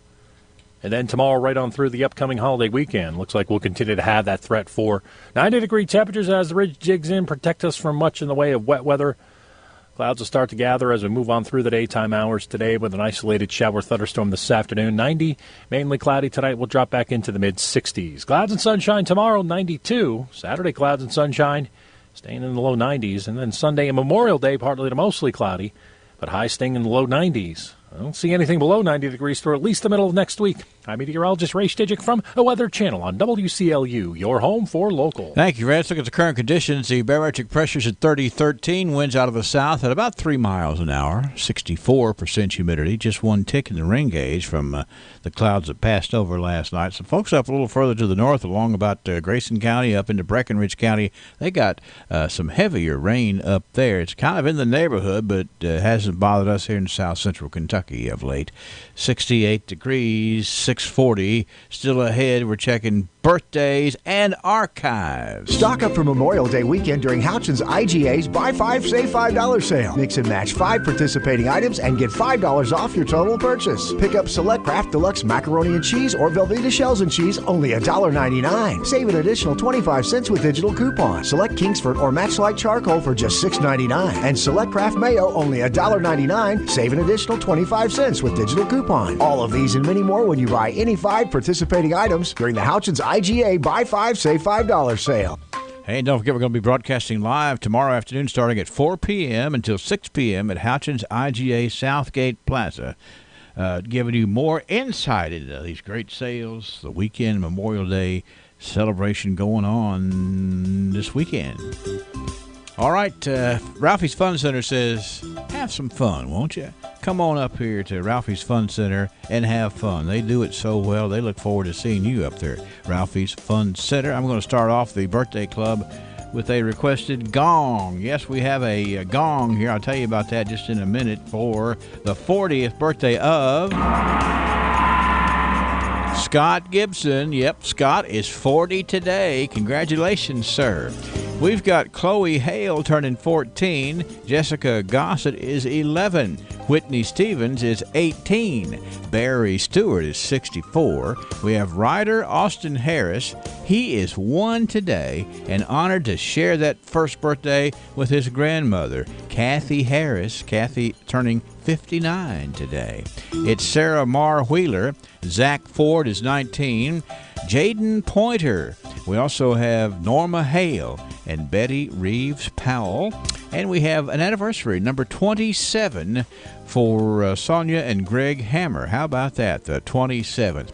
And then tomorrow right on through the upcoming holiday weekend. Looks like we'll continue to have that threat for 90-degree temperatures as the ridge jigs in, protect us from much in the way of wet weather. Clouds will start to gather as we move on through the daytime hours today with an isolated shower thunderstorm this afternoon. 90, mainly cloudy tonight. We'll drop back into the mid-60s. Clouds and sunshine tomorrow, 92. Saturday, clouds and sunshine, staying in the low 90s. And then Sunday and Memorial Day, partly to mostly cloudy, but high staying in the low 90s. I don't see anything below 90 degrees for at least the middle of next week. I'm meteorologist Ray Stajic from the Weather Channel on WCLU, your home for local. Thank you, Ray. Let's look at the current conditions. The barometric pressure's at 3013, winds out of the south at about 3 miles an hour, 64% humidity, just one tick in the rain gauge from the clouds that passed over last night. Some folks up a little further to the north along about Grayson County up into Breckenridge County, they got some heavier rain up there. It's kind of in the neighborhood, but hasn't bothered us here in south central Kentucky of late. 68 degrees, 640. Still ahead, we're checking birthdays and archives. Stock up for Memorial Day weekend during Houchin's IGA's Buy 5, Save $5 sale. Mix and match 5 participating items and get $5 off your total purchase. Pick up Select Kraft Deluxe Macaroni and Cheese or Velveeta Shells and Cheese, only $1.99. Save an additional 25 cents with digital coupon. Select Kingsford or Matchlight Charcoal for just $6.99. And Select Kraft Mayo, only $1.99. Save an additional 25 cents with digital coupon. All of these and many more when you buy any 5 participating items during the Houchin's IGA Buy 5, Save $5 sale. Hey, and don't forget, we're going to be broadcasting live tomorrow afternoon starting at 4 p.m. until 6 p.m. at Houchin's IGA Southgate Plaza, giving you more insight into these great sales, the weekend Memorial Day celebration going on this weekend. All right, Ralphie's Fun Center says, have some fun, won't you? Come on up here to Ralphie's Fun Center and have fun. They do it so well. They look forward to seeing you up there, Ralphie's Fun Center. I'm going to start off the birthday club with a requested gong. Yes, we have a gong here. I'll tell you about that just in a minute for the 40th birthday of Scott Gibson. Yep, Scott is 40 today. Congratulations, sir. We've got Chloe Hale turning 14. Jessica Gossett is 11. Whitney Stevens is 18. Barry Stewart is 64. We have Ryder Austin Harris. He is 1 today and honored to share that first birthday with his grandmother, Kathy Harris. Kathy turning 59 today. It's Sarah Marr Wheeler. Zach Ford is 19. Jaden Pointer. We also have Norma Hale and Betty Reeves Powell. And we have an anniversary, number 27, for Sonia and Greg Hammer. How about that, the 27th?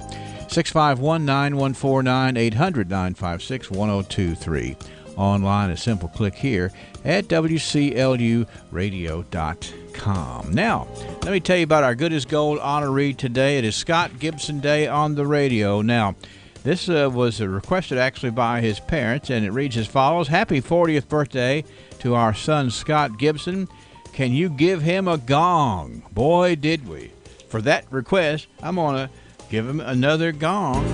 651-914-900-956-1023. Online, a simple click here at WCLUradio.com. Now, let me tell you about our Good as Gold honoree today. It is Scott Gibson Day on the radio. Now, this was requested actually by his parents, and it reads as follows. Happy 40th birthday to our son, Scott Gibson. Can you give him a gong? Boy, did we. For that request, I'm going to give him another gong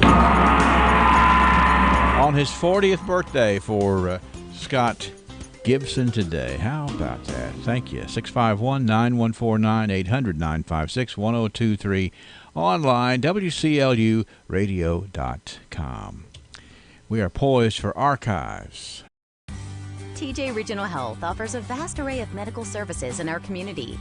on his 40th birthday for Scott Gibson today. How about that? Thank you. 651-914-900-956-1023. Online, WCLUradio.com. We are poised for archives. TJ Regional Health offers a vast array of medical services in our community.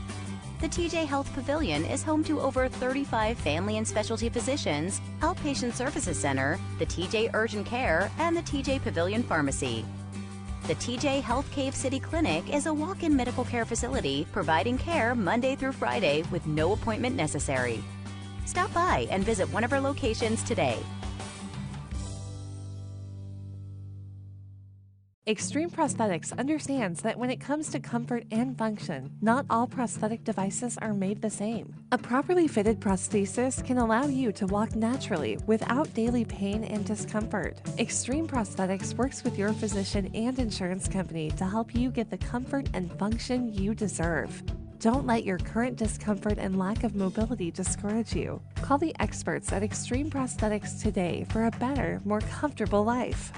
The TJ Health Pavilion is home to over 35 family and specialty physicians, outpatient services center, the TJ Urgent Care, and the TJ Pavilion Pharmacy. The TJ Health Cave City Clinic is a walk-in medical care facility providing care Monday through Friday with no appointment necessary. Stop by and visit one of our locations today. Extreme Prosthetics understands that when it comes to comfort and function, not all prosthetic devices are made the same. A properly fitted prosthesis can allow you to walk naturally without daily pain and discomfort. Extreme Prosthetics works with your physician and insurance company to help you get the comfort and function you deserve. Don't let your current discomfort and lack of mobility discourage you. Call the experts at Extreme Prosthetics today for a better, more comfortable life.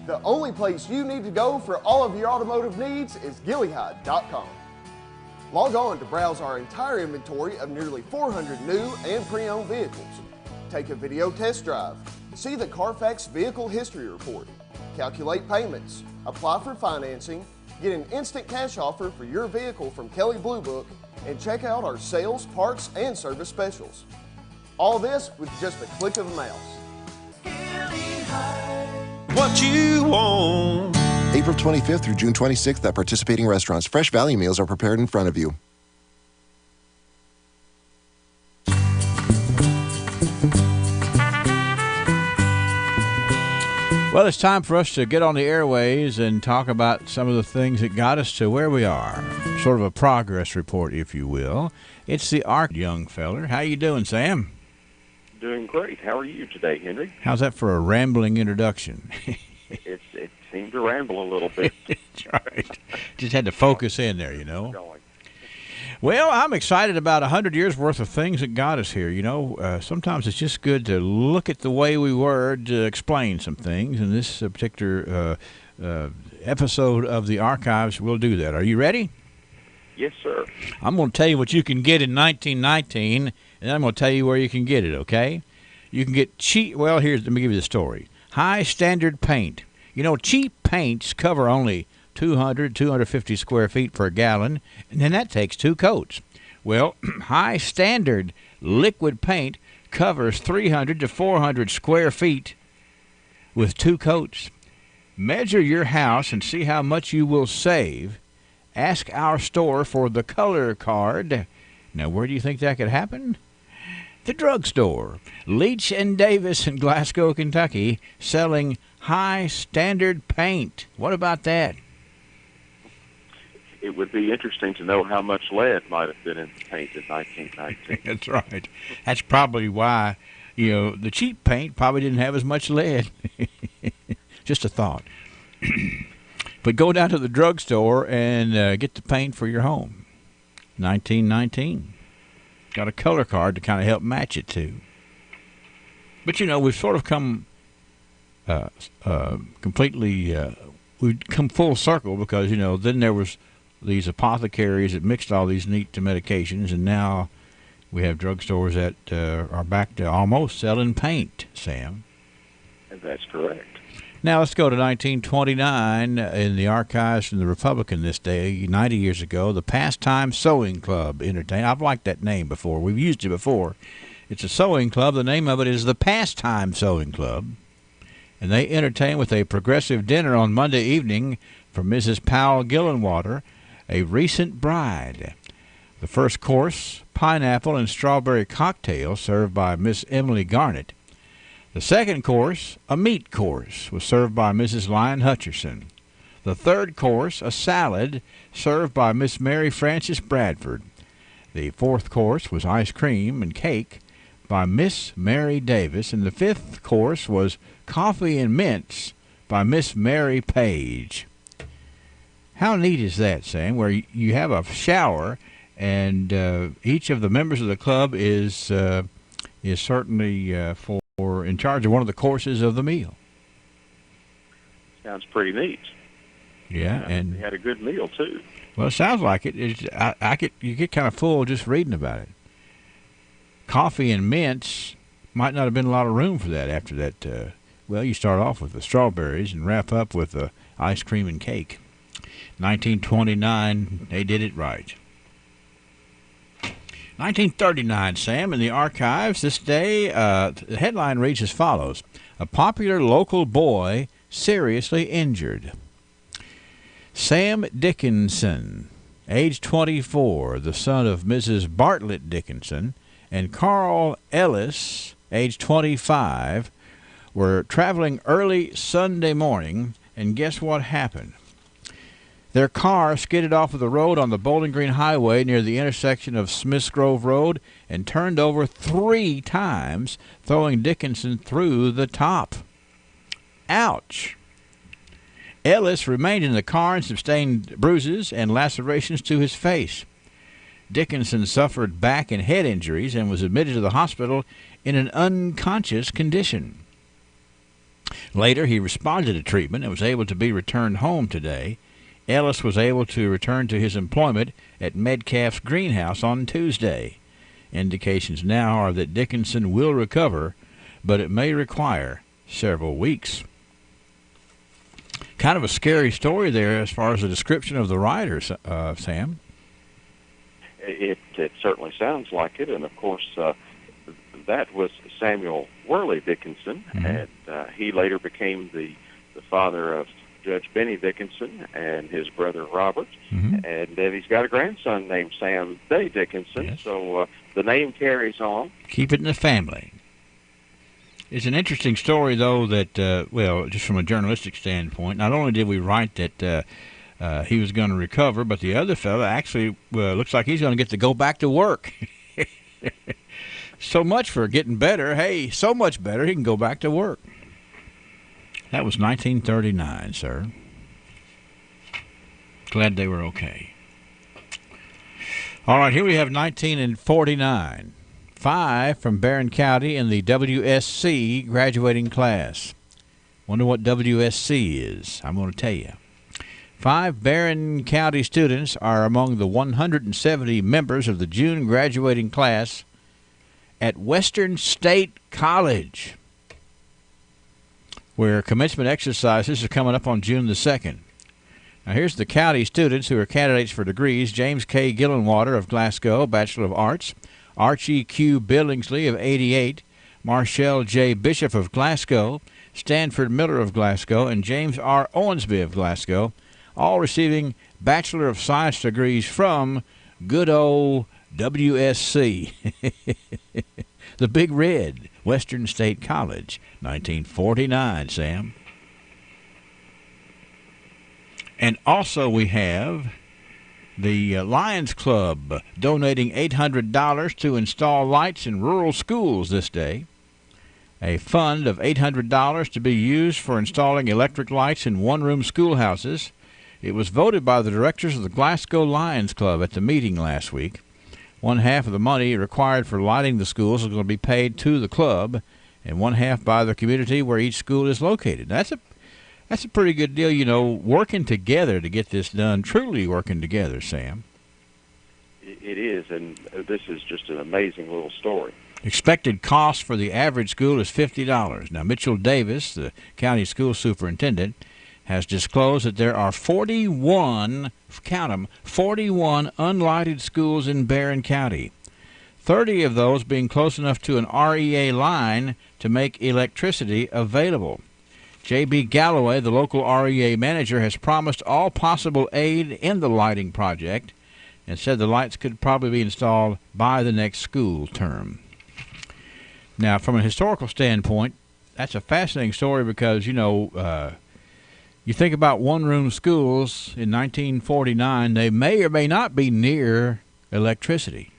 The only place you need to go for all of your automotive needs is Gilead.com. Log on to browse our entire inventory of nearly 400 new and pre-owned vehicles. Take a video test drive, see the Carfax Vehicle History Report, calculate payments, apply for financing, get an instant cash offer for your vehicle from Kelley Blue Book, and check out our sales, parts, and service specials. All this with just a click of a mouse. What you want. April 25th through June 26th at participating restaurants. Fresh value meals are prepared in front of you. Well, it's time for us to get on the airways and talk about some of the things that got us to where we are. Sort of a progress report, if you will. It's the ARC young feller. How you doing, Sam? Doing great. How are you today, Henry? How's that for a rambling introduction? It seemed to ramble a little bit. That's right. Just had to focus in there, you know. Well, I'm excited about 100 years' worth of things that got us here. You know, sometimes it's just good to look at the way we were to explain some things. And this particular episode of the Archives will do that. Are you ready? Yes, sir. I'm going to tell you what you can get in 1919, and then I'm going to tell you where you can get it, okay? You can get cheap. Well, let me give you the story. High standard paint. You know, cheap paints cover only 200, 250 square feet per gallon, and then that takes 2 coats. Well, high standard liquid paint covers 300 to 400 square feet with 2 coats. Measure your house and see how much you will save. Ask our store for the color card. Now, where do you think that could happen? The drugstore. Leach and Davis in Glasgow, Kentucky, selling high standard paint. What about that? It would be interesting to know how much lead might have been in the paint in 1919. That's right. That's probably why, you know, the cheap paint probably didn't have as much lead. Just a thought. But go down to the drugstore and get the paint for your home. 1919. Got a color card to kind of help match it too. But, you know, we've sort of come we've come full circle because, you know, then there was these apothecaries that mixed all these neat medications, and now we have drugstores that are back to almost selling paint, Sam. And that's correct. Now let's go to 1929 in the Archives from the Republican this day, 90 years ago. The Pastime Sewing Club entertained. I've liked that name before. We've used it before. It's a sewing club. The name of it is the Pastime Sewing Club. And they entertain with a progressive dinner on Monday evening for Mrs. Powell Gillenwater, a recent bride. The first course, pineapple and strawberry cocktail served by Miss Emily Garnett. The second course, a meat course, was served by Mrs. Lyon Hutcherson. The third course, a salad, served by Miss Mary Frances Bradford. The fourth course was ice cream and cake by Miss Mary Davis. And the fifth course was coffee and mints by Miss Mary Page. How neat is that, Sam, where you have a shower and each of the members of the club is certainly in charge of one of the courses of the meal. Sounds pretty neat. Yeah, and we had a good meal too. Well, it sounds like it. You get kind of full just reading about it. Coffee and mints might not have been a lot of room for that after that. Well, you start off with the strawberries and wrap up with the ice cream and cake. 1929, they did it right. 1939, Sam, in the Archives this day, the headline reads as follows. A popular local boy seriously injured. Sam Dickinson, age 24, the son of Mrs. Bartlett Dickinson, and Carl Ellis, age 25, were traveling early Sunday morning, and guess what happened? Their car skidded off of the road on the Bowling Green Highway near the intersection of Smiths Grove Road and turned over 3 times, throwing Dickinson through the top. Ouch. Ellis remained in the car and sustained bruises and lacerations to his face. Dickinson suffered back and head injuries and was admitted to the hospital in an unconscious condition. Later, he responded to treatment and was able to be returned home today. Ellis was able to return to his employment at Metcalf's greenhouse on Tuesday. Indications now are that Dickinson will recover, but it may require several weeks. Kind of a scary story there as far as the description of the rider, Sam. It certainly sounds like it, and of course that was Samuel Worley Dickinson, and he later became the father of Judge Benny Dickinson and his brother Robert, and then he's got a grandson named Sam Day Dickinson, so the name carries on. Keep it in the family. It's an interesting story, though, that, well, just from a journalistic standpoint, not only did we write that he was going to recover, but the other fella actually looks like he's going to get to go back to work. So much for getting better. Hey, so much better, he can go back to work. That was 1939, sir. Glad they were okay. All right, here we have 1949. 5 from Barron County in the WSC graduating class. Wonder what WSC is. I'm going to tell you. 5 Barron County students are among the 170 members of the June graduating class at Western State College, where commencement exercises are coming up on June the 2nd. Now, here's the county students who are candidates for degrees. James K. Gillenwater of Glasgow, Bachelor of Arts. Archie Q. Billingsley of 88. Marshall J. Bishop of Glasgow. Stanford Miller of Glasgow. And James R. Owensby of Glasgow, all receiving Bachelor of Science degrees from good old WSC. The Big Red, Western State College, 1949, Sam. And also we have the Lions Club donating $800 to install lights in rural schools this day. A fund of $800 to be used for installing electric lights in one-room schoolhouses. It was voted by the directors of the Glasgow Lions Club at the meeting last week. One half of the money required for lighting the schools is going to be paid to the club, and one half by the community where each school is located. That's a pretty good deal, you know, working together to get this done, truly working together, Sam. It is, and this is just an amazing little story. Expected cost for the average school is $50. Now, Mitchell Davis, the county school superintendent, has disclosed that there are 41, count them, 41 unlighted schools in Barron County, 30 of those being close enough to an REA line to make electricity available. J.B. Galloway, the local REA manager, has promised all possible aid in the lighting project and said the lights could probably be installed by the next school term. Now, from a historical standpoint, that's a fascinating story because, you know, you think about one-room schools in 1949, they may or may not be near electricity,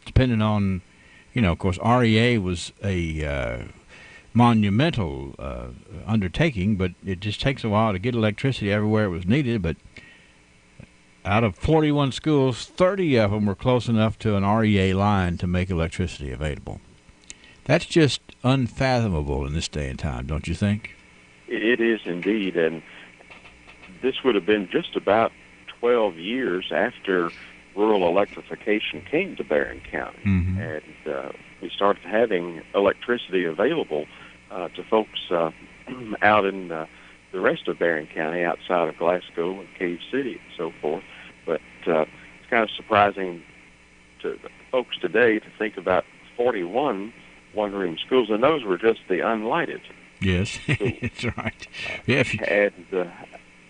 depending on, you know, of course, REA was a monumental undertaking, but it just takes a while to get electricity everywhere it was needed. But out of 41 schools, 30 of them were close enough to an REA line to make electricity available. That's just unfathomable in this day and time, don't you think? It is indeed, and this would have been just about 12 years after rural electrification came to Barron County, and we started having electricity available to folks out in the rest of Barron County, outside of Glasgow and Cave City and so forth. But it's kind of surprising to folks today to think about 41 one-room schools, and those were just the unlighted. Yes, that's right. Yeah, and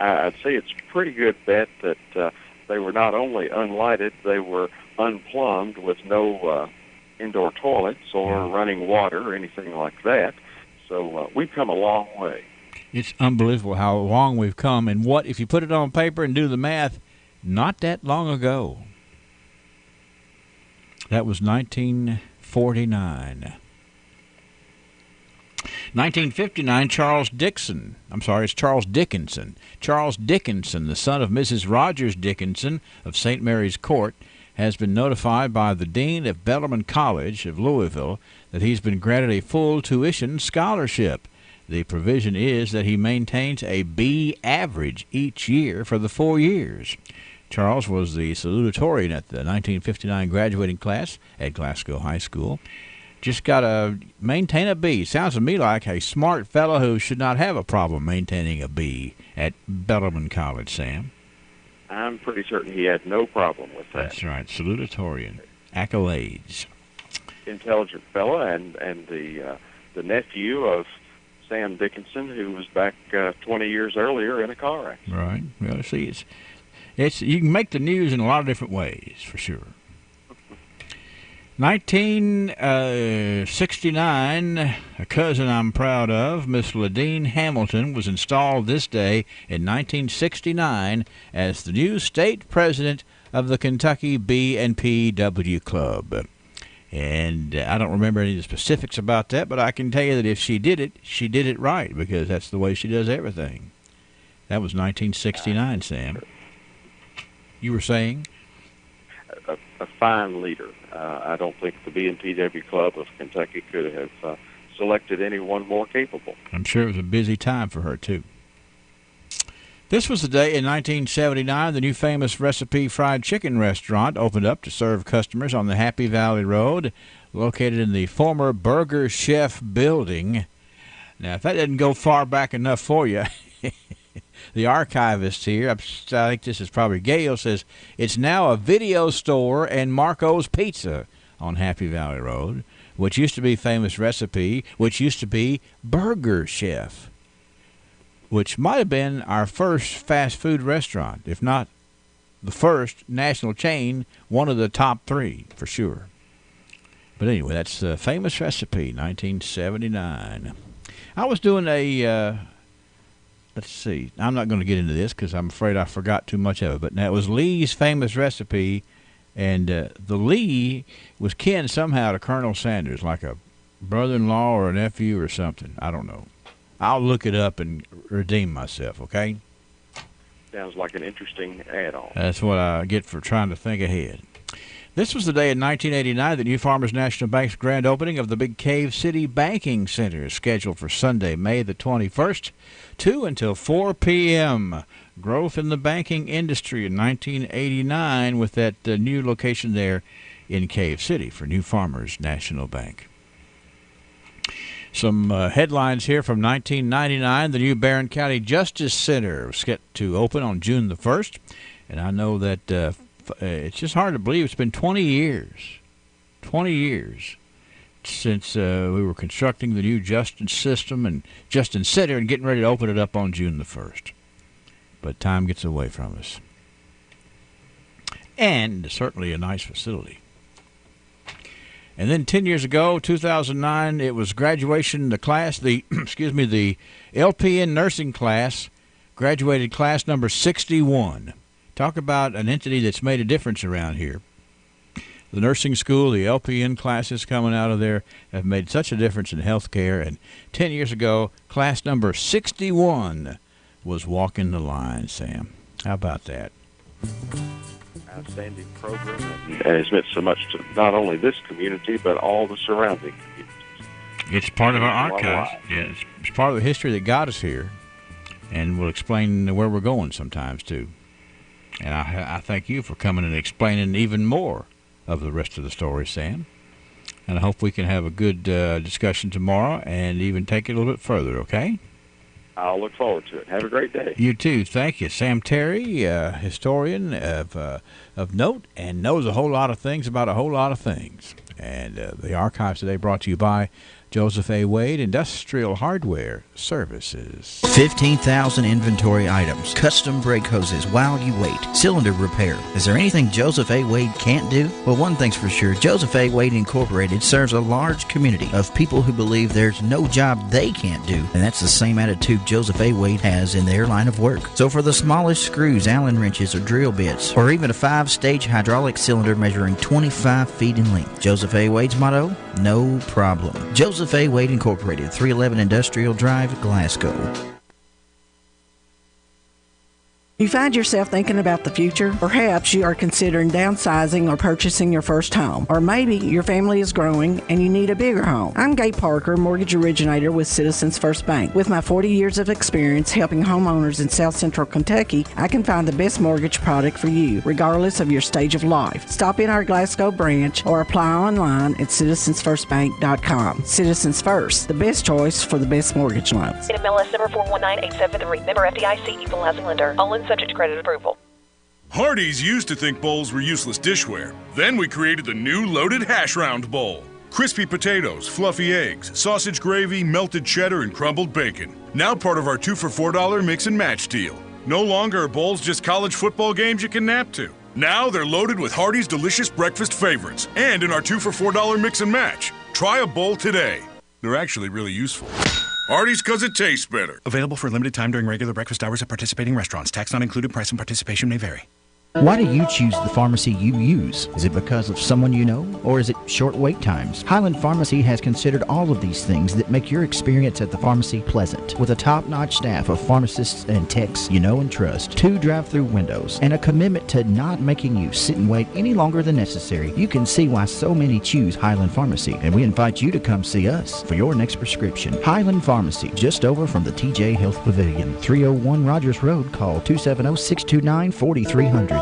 I'd say it's a pretty good bet that they were not only unlighted, they were unplumbed with no indoor toilets or running water or anything like that. So we've come a long way. It's unbelievable how long we've come, and what, if you put it on paper and do the math, not that long ago. That was 1949. 1959, Charles Dickinson. Charles Dickinson, the son of Mrs. Rogers Dickinson of St. Mary's Court, has been notified by the Dean of Bellarmine College of Louisville that he's been granted a full tuition scholarship. The provision is that he maintains a B average each year for the 4 years. Charles was the salutatorian at the 1959 graduating class at Glasgow High School. Just got to maintain a B. Sounds to me like a smart fellow who should not have a problem maintaining a B at Bellarmine College, Sam. I'm pretty certain he had no problem with that. That's right, salutatorian. Accolades. Intelligent fellow, and the nephew of Sam Dickinson, who was back 20 years earlier in a car accident. Right. Well, see, it's you can make the news in a lot of different ways, for sure. 1969, a cousin I'm proud of, Miss Ladine Hamilton, was installed this day in 1969 as the new state president of the Kentucky B&PW Club. And I don't remember any of the specifics about that, but I can tell you that if she did it right, because that's the way she does everything. That was 1969, Sam. You were saying? A fine leader. I don't think the B&PW Club of Kentucky could have selected anyone more capable. I'm sure it was a busy time for her, too. This was the day in 1979 the new famous Recipe Fried Chicken restaurant opened up to serve customers on the Happy Valley Road, located in the former Burger Chef building. Now, if that didn't go far back enough for you, the archivist here, I think this is probably Gail, says it's now a video store and Marco's Pizza on Happy Valley Road, which used to be Famous Recipe, which used to be Burger Chef, which might have been our first fast food restaurant, if not the first national chain, one of the top three for sure. But anyway, that's Famous Recipe, 1979. I was doing let's see. I'm not going to get into this because I'm afraid I forgot too much of it. But that was Lee's Famous Recipe, and the Lee was kin somehow to Colonel Sanders, like a brother-in-law or a nephew or something. I don't know. I'll look it up and redeem myself, okay? Sounds like an interesting add-on. That's what I get for trying to think ahead. This was the day in 1989 that New Farmers National Bank's grand opening of the Big Cave City Banking Center is scheduled for Sunday, May the 21st, 2 until 4 p.m. Growth in the banking industry in 1989 with that new location there in Cave City for New Farmers National Bank. Some headlines here from 1999. The new Barron County Justice Center was set to open on June the 1st. And I know that it's just hard to believe it's been 20 years. 20 years since we were constructing the new justice system and Justice Center and getting ready to open it up on June the 1st. But time gets away from us. And certainly a nice facility. And then 10 years ago, 2009, it was graduation, the LPN nursing class, graduated class number 61. Talk about an entity that's made a difference around here. The nursing school, the LPN classes coming out of there have made such a difference in healthcare. And 10 years ago, class number 61 was walking the line, Sam. How about that? Outstanding program, and has meant so much to not only this community, but all the surrounding communities. It's part of our archives. Yeah, it's part of the history that got us here, and we'll explain where we're going sometimes, too. And I thank you for coming and explaining even more of the rest of the story, Sam. And I hope we can have a good discussion tomorrow and even take it a little bit further, okay? I'll look forward to it. Have a great day. You too. Thank you. Sam Terry, historian of note and knows a whole lot of things about a whole lot of things. And the archives today brought to you by Joseph A. Wade Industrial Hardware Services. 15,000 inventory items, custom brake hoses while you wait, cylinder repair. Is there anything Joseph A. Wade can't do? Well, one thing's for sure, Joseph A. Wade Incorporated serves a large community of people who believe there's no job they can't do, and that's the same attitude Joseph A. Wade has in their line of work. So for the smallest screws, Allen wrenches, or drill bits, or even a 5-stage hydraulic cylinder measuring 25 feet in length, Joseph A. Wade's motto, no problem. Joseph Joseph A. Wade Incorporated, 311 Industrial Drive, Glasgow. You find yourself thinking about the future? Perhaps you are considering downsizing or purchasing your first home. Or maybe your family is growing and you need a bigger home. I'm Gay Parker, mortgage originator with Citizens First Bank. With my 40 years of experience helping homeowners in South Central Kentucky, I can find the best mortgage product for you, regardless of your stage of life. Stop in our Glasgow branch or apply online at citizensfirstbank.com. Citizens First, the best choice for the best mortgage loans. MLS number 419873. Member FDIC, equal housing lender. All in subject to credit approval. Hardee's used to think bowls were useless dishware. Then we created the new Loaded Hash Round Bowl. Crispy potatoes, fluffy eggs, sausage gravy, melted cheddar, and crumbled bacon. Now part of our 2 for $4 mix and match deal. No longer are bowls just college football games you can nap to. Now they're loaded with Hardee's delicious breakfast favorites and in our 2 for $4 mix and match. Try a bowl today. They're actually really useful. Hardee's, because it tastes better. Available for a limited time during regular breakfast hours at participating restaurants. Tax not included. Price and participation may vary. Why do you choose the pharmacy you use? Is it because of someone you know, or is it short wait times? Highland Pharmacy has considered all of these things that make your experience at the pharmacy pleasant. With a top-notch staff of pharmacists and techs you know and trust, 2 drive-through windows, and a commitment to not making you sit and wait any longer than necessary, you can see why so many choose Highland Pharmacy, and we invite you to come see us for your next prescription. Highland Pharmacy, just over from the TJ Health Pavilion, 301 Rogers Road. Call 270-629-4300.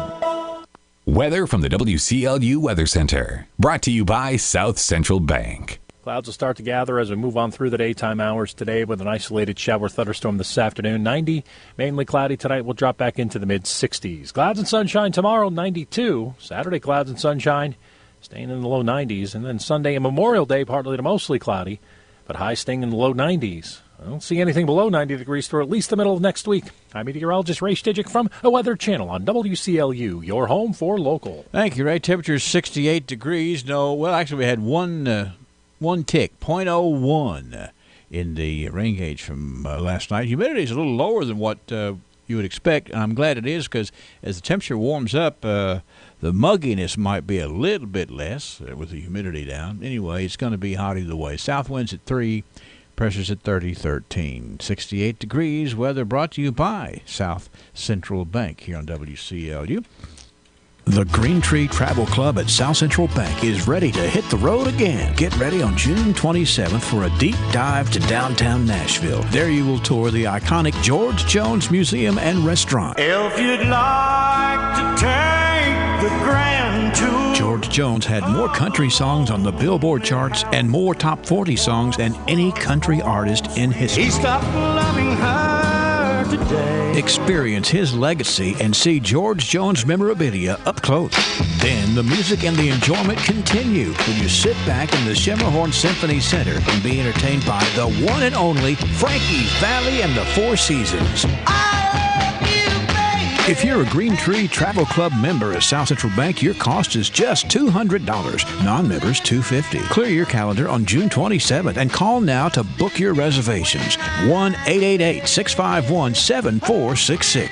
Weather from the WCLU Weather Center. Brought to you by South Central Bank. Clouds will start to gather as we move on through the daytime hours today with an isolated shower thunderstorm this afternoon. 90, mainly cloudy tonight. We'll drop back into the mid-60s. Clouds and sunshine tomorrow, 92. Saturday, clouds and sunshine, staying in the low 90s. And then Sunday and Memorial Day, partly to mostly cloudy, but high staying in the low 90s. I don't see anything below 90 degrees through at least the middle of next week. I'm meteorologist Ray Stijic from a Weather Channel on WCLU, your home for local. Thank you, Ray. Temperature is 68 degrees. No, well, actually, we had one tick, 0.01 in the rain gauge from last night. Humidity is a little lower than what you would expect, and I'm glad it is because as the temperature warms up, the mugginess might be a little bit less with the humidity down. Anyway, it's going to be hot either way. South winds at 3. Pressure's at 30-13. 68 degrees. Weather brought to you by South Central Bank here on WCLU. The Green Tree Travel Club at South Central Bank is ready to hit the road again. Get ready on June 27th for a deep dive to downtown Nashville. There you will tour the iconic George Jones Museum and Restaurant. If you'd like to take the grand tour. George Jones had more country songs on the Billboard charts and more top 40 songs than any country artist in history. He stopped loving her today. Experience his legacy and see George Jones memorabilia up close. Then the music and the enjoyment continue when you sit back in the Schermerhorn Symphony Center and be entertained by the one and only Frankie's Valley and the Four Seasons. If you're a Green Tree Travel Club member at South Central Bank, your cost is just $200. Non-members, $250. Clear your calendar on June 27th and call now to book your reservations. 1-888-651-7466.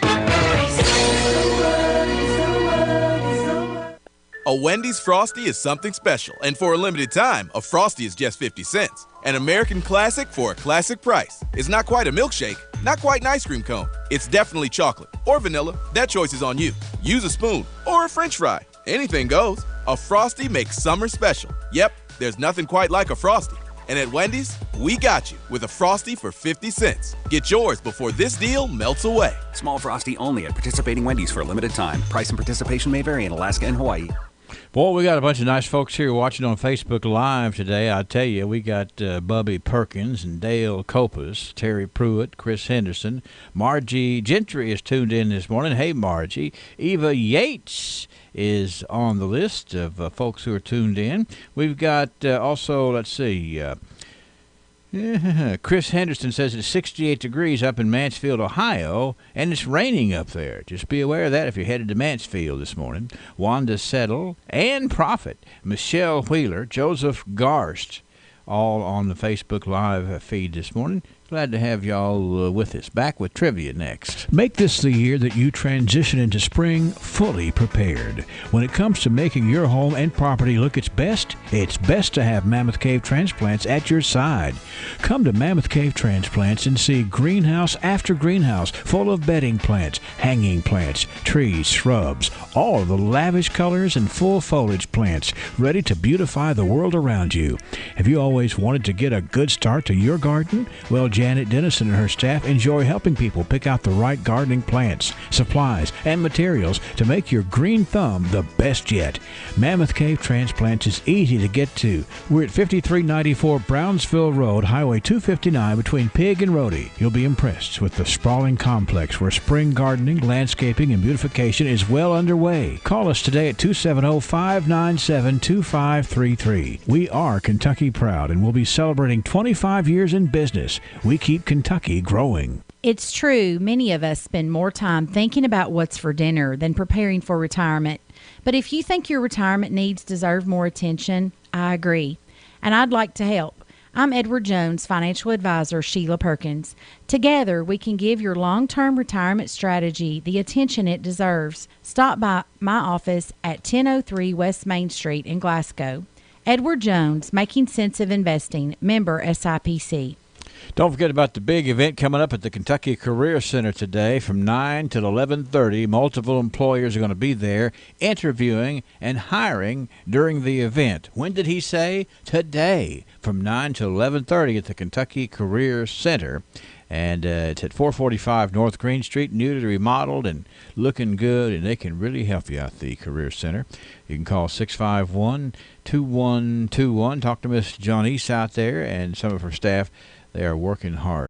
A Wendy's Frosty is something special, and for a limited time, a Frosty is just 50 cents. An American classic for a classic price. It's not quite a milkshake, not quite an ice cream cone. It's definitely chocolate or vanilla. That choice is on you. Use a spoon or a French fry. Anything goes. A Frosty makes summer special. Yep, there's nothing quite like a Frosty. And at Wendy's, we got you with a Frosty for 50 cents. Get yours before this deal melts away. Small Frosty only at participating Wendy's for a limited time. Price and participation may vary in Alaska and Hawaii. Boy, we got a bunch of nice folks here watching on Facebook Live today. I tell you, we got Bubby Perkins and Dale Copas, Terry Pruitt, Chris Henderson. Margie Gentry is tuned in this morning. Hey, Margie. Eva Yates is on the list of folks who are tuned in. We've got also, let's see, Chris Henderson says it's 68 degrees up in Mansfield, Ohio, and it's raining up there. Just be aware of that if you're headed to Mansfield this morning. Wanda Settle, Ann Prophet, Michelle Wheeler, Joseph Garst, all on the Facebook Live feed this morning. Glad to have y'all with us. Back with trivia next. Make this the year that you transition into spring fully prepared. When it comes to making your home and property look its best to have Mammoth Cave Transplants at your side. Come to Mammoth Cave Transplants and see greenhouse after greenhouse full of bedding plants, hanging plants, trees, shrubs, all of the lavish colors and full foliage plants ready to beautify the world around you. Have you always wanted to get a good start to your garden? Well, Janet Dennison and her staff enjoy helping people pick out the right gardening plants, supplies, and materials to make your green thumb the best yet. Mammoth Cave Transplants is easy to get to. We're at 5394 Brownsville Road, Highway 259 between Pig and Rhodey. You'll be impressed with the sprawling complex where spring gardening, landscaping, and beautification is well underway. Call us today at 270-597-2533. We are Kentucky proud and we'll be celebrating 25 years in business. We keep Kentucky growing. It's true, many of us spend more time thinking about what's for dinner than preparing for retirement. But if you think your retirement needs deserve more attention, I agree. And I'd like to help. I'm Edward Jones, financial advisor, Sheila Perkins. Together, we can give your long-term retirement strategy the attention it deserves. Stop by my office at 1003 West Main Street in Glasgow. Edward Jones, Making Sense of Investing, member SIPC. Don't forget about the big event coming up at the Kentucky Career Center today from 9 till 11:30. Multiple employers are going to be there interviewing and hiring during the event. When did he say? Today from 9 till 11:30 at the Kentucky Career Center. And it's at 445 North Green Street, newly remodeled and looking good, and they can really help you out at the Career Center. You can call 651-2121. Talk to Miss Johnese out there and some of her staff. They are working hard.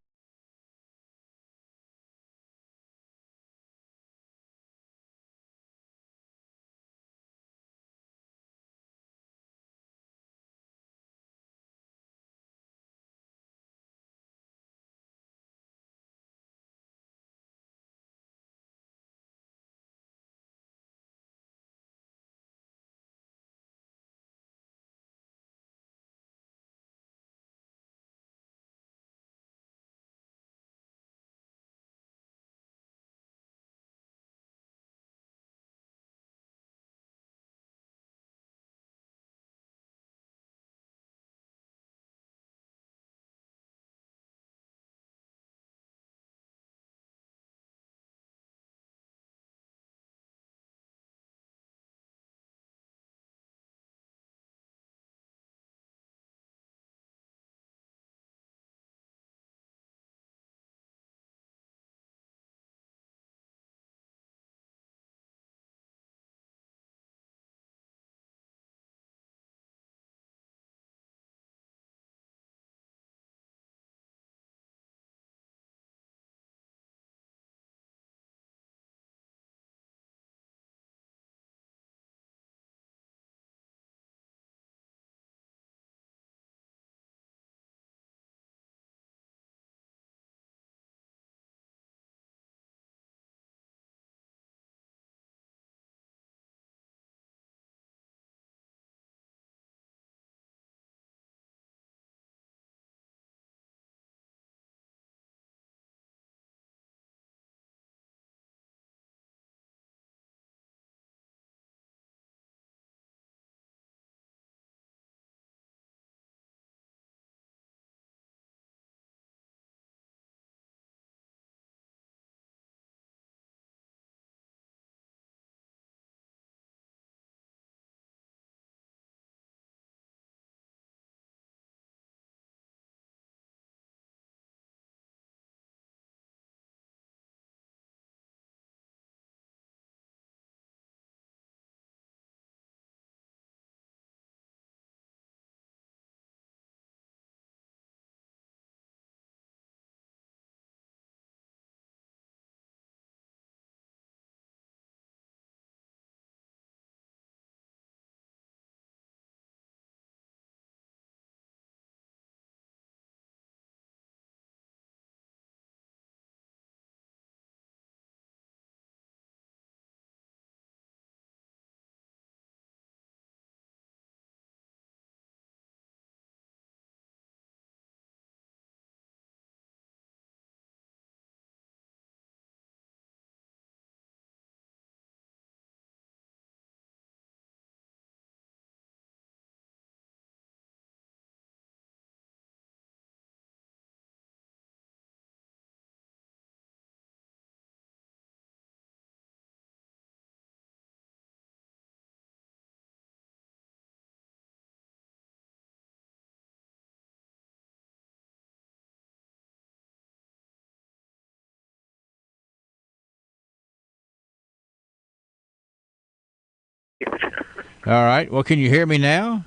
All right. Well, can you hear me now?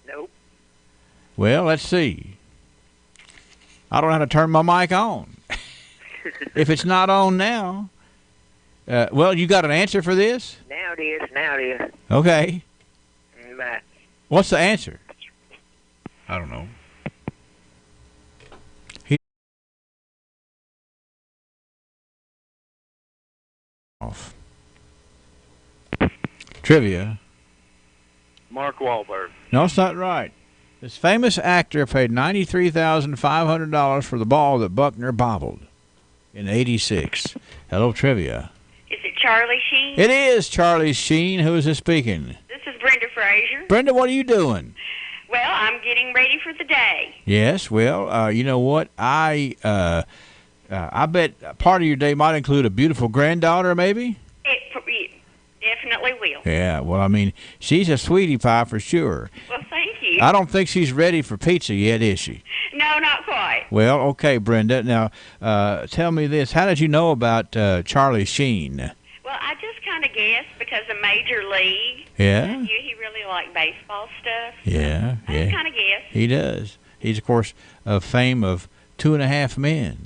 Nope. Well, let's see. I don't know how to turn my mic on. If it's not on now. Well, you got an answer for this? Now it is. Now it is. Okay. Bye. What's the answer? I don't know. Off. Trivia. Mark Wahlberg. No, it's not right. This famous actor paid $93,500 for the ball that Buckner bobbled in '86. Hello, trivia. Is it Charlie Sheen? It is Charlie Sheen. Who is this speaking? This is Brenda Frazier. Brenda, what are you doing? Well, I'm getting ready for the day. Yes, well, you know what? I bet part of your day might include a beautiful granddaughter, maybe? It definitely will. Yeah, well, I mean, she's a sweetie pie for sure. Well, thank you. I don't think she's ready for pizza yet, is she? No, not quite. Well, okay, Brenda. Now, tell me this. How did you know about Charlie Sheen? Well, I just kind of guessed because of Major League. Yeah? He really liked baseball stuff. Yeah, I yeah. just kind of guessed. He does. He's, of course, of fame of 2.5 Men.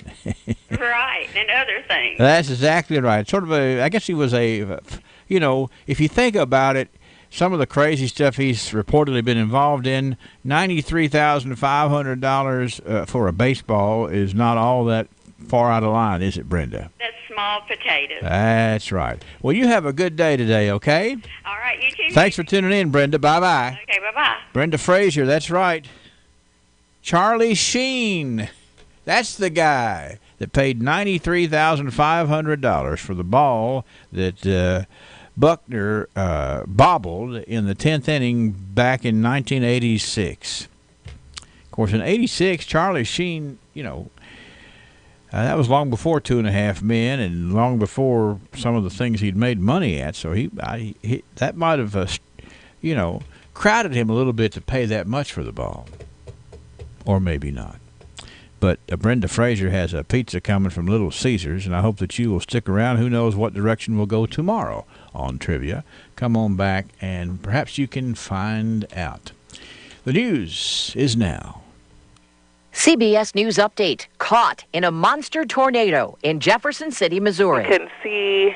Right, and other things. That's exactly right. Sort of I guess he was you know, if you think about it, some of the crazy stuff he's reportedly been involved in, $93,500 for a baseball is not all that far out of line, is it, Brenda? That's small potatoes. That's right. Well, you have a good day today, okay? All right, you too. Thanks for tuning in, Brenda. Bye-bye. Okay, bye-bye. Brenda Frazier, that's right. Charlie Sheen. That's the guy that paid $93,500 for the ball that Buckner bobbled in the 10th inning back in 1986. Of course, in '86, Charlie Sheen, you know, that was long before 2.5 Men and long before some of the things he'd made money at. So he that might have, you know, crowded him a little bit to pay that much for the ball, or maybe not. But Brenda Frazier has a pizza coming from Little Caesars, and I hope that you will stick around. Who knows what direction we'll go tomorrow on Trivia. Come on back, and perhaps you can find out. The news is now. CBS News Update. Caught in a monster tornado in Jefferson City, Missouri. You can see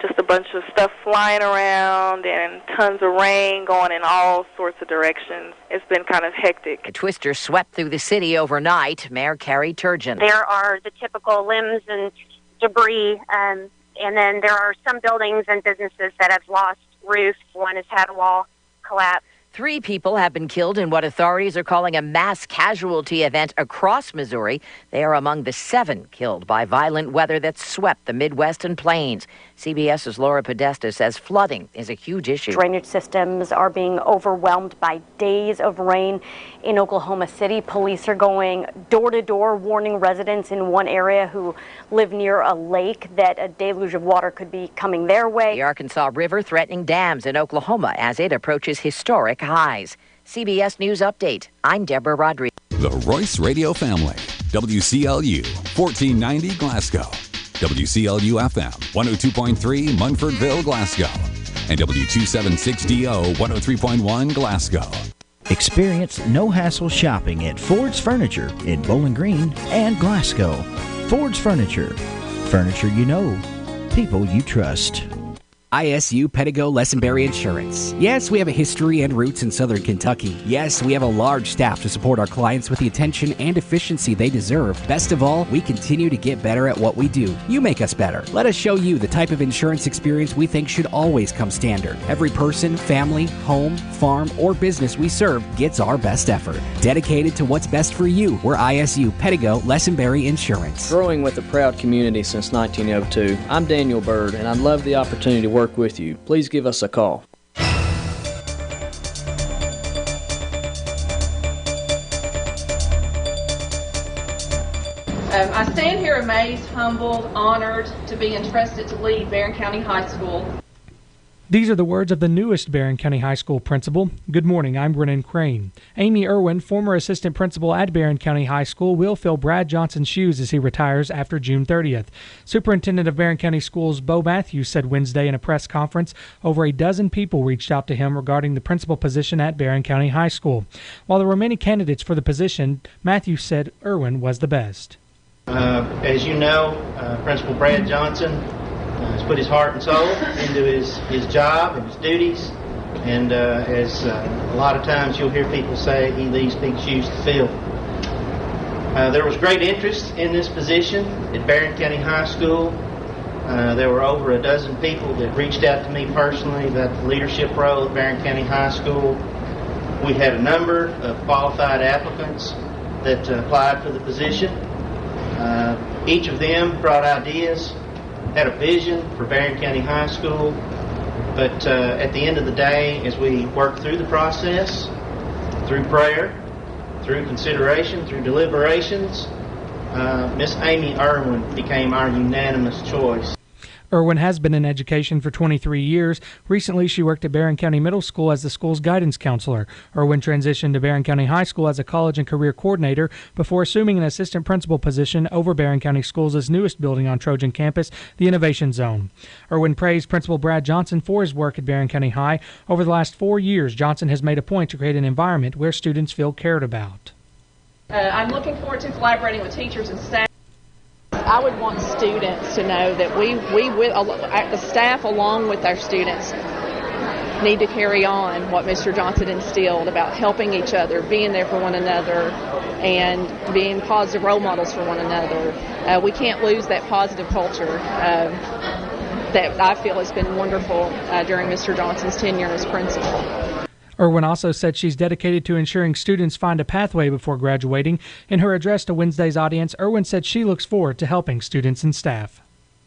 just a bunch of stuff flying around and tons of rain going in all sorts of directions. It's been kind of hectic. The twister swept through the city overnight. Mayor Carrie Turgeon. There are the typical limbs and debris, and then there are some buildings and businesses that have lost roofs. One has had a wall collapse. 3 people have been killed in what authorities are calling a mass casualty event across Missouri. They are among the 7 killed by violent weather that swept the Midwest and Plains. CBS's Laura Podesta says flooding is a huge issue. Drainage systems are being overwhelmed by days of rain in Oklahoma City. Police are going door to door, warning residents in one area who live near a lake that a deluge of water could be coming their way. The Arkansas River threatening dams in Oklahoma as it approaches historic highs. CBS News Update. I'm Deborah Rodriguez. The Royce Radio Family. WCLU 1490 Glasgow. WCLU FM 102.3 Munfordville, Glasgow. And W276DO 103.1 Glasgow. Experience no-hassle shopping at Ford's Furniture in Bowling Green and Glasgow. Ford's Furniture. Furniture you know. People you trust. ISU Pedigo Lessenberry Insurance. Yes, we have a history and roots in Southern Kentucky. Yes, we have a large staff to support our clients with the attention and efficiency they deserve. Best of all, we continue to get better at what we do. You make us better. Let us show you the type of insurance experience we think should always come standard. Every person, family, home, farm, or business we serve gets our best effort. Dedicated to what's best for you, we're ISU Pedigo Lessenberry Insurance. Growing with a proud community since 1902, I'm Daniel Bird, and I'd love the opportunity to work with you. Please give us a call. I stand here amazed, humbled, honored to be entrusted to lead Barron County High School. These are the words of the newest Barron County High School principal. Good morning, I'm Brennan Crane. Amy Irwin, former assistant principal at Barron County High School, will fill Brad Johnson's shoes as he retires after June 30th. Superintendent of Barron County Schools Bo Matthews said Wednesday in a press conference over a dozen people reached out to him regarding the principal position at Barron County High School. While there were many candidates for the position, Matthews said Irwin was the best. As you know, Principal Brad Johnson has put his heart and soul into his job and his duties, and as a lot of times you'll hear people say, he leaves big shoes to fill. There was great interest in this position at Barron County High School. There were over a dozen people that reached out to me personally about the leadership role at Barron County High School. We had a number of qualified applicants that applied for the position. Each of them brought ideas, had a vision for Barron County High School, but at the end of the day, as we worked through the process, through prayer, through consideration, through deliberations, Miss Amy Irwin became our unanimous choice. Irwin has been in education for 23 years. Recently, she worked at Barron County Middle School as the school's guidance counselor. Irwin transitioned to Barron County High School as a college and career coordinator before assuming an assistant principal position over Barron County Schools' newest building on Trojan campus, the Innovation Zone. Irwin praised Principal Brad Johnson for his work at Barron County High. Over the last 4 years, Johnson has made a point to create an environment where students feel cared about. I'm looking forward to collaborating with teachers and staff. I would want students to know that the staff along with our students need to carry on what Mr. Johnson instilled about helping each other, being there for one another, and being positive role models for one another. We can't lose that positive culture that I feel has been wonderful during Mr. Johnson's tenure as principal. Irwin also said she's dedicated to ensuring students find a pathway before graduating. In her address to Wednesday's audience, Irwin said she looks forward to helping students and staff.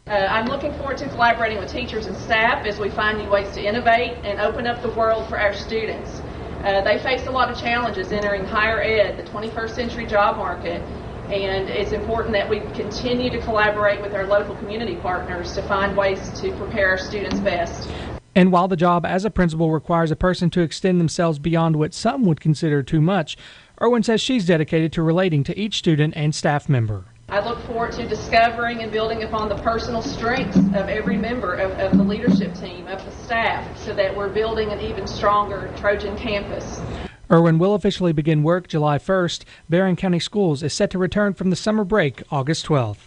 I'm looking forward to collaborating with teachers and staff as we find new ways to innovate and open up the world for our students. They face a lot of challenges entering higher ed, the 21st century job market, and it's important that we continue to collaborate with our local community partners to find ways to prepare our students best. And while the job as a principal requires a person to extend themselves beyond what some would consider too much, Irwin says she's dedicated to relating to each student and staff member. I look forward to discovering and building upon the personal strengths of every member of the leadership team, of the staff, so that we're building an even stronger Trojan campus. Irwin will officially begin work July 1st. Barron County Schools is set to return from the summer break August 12th.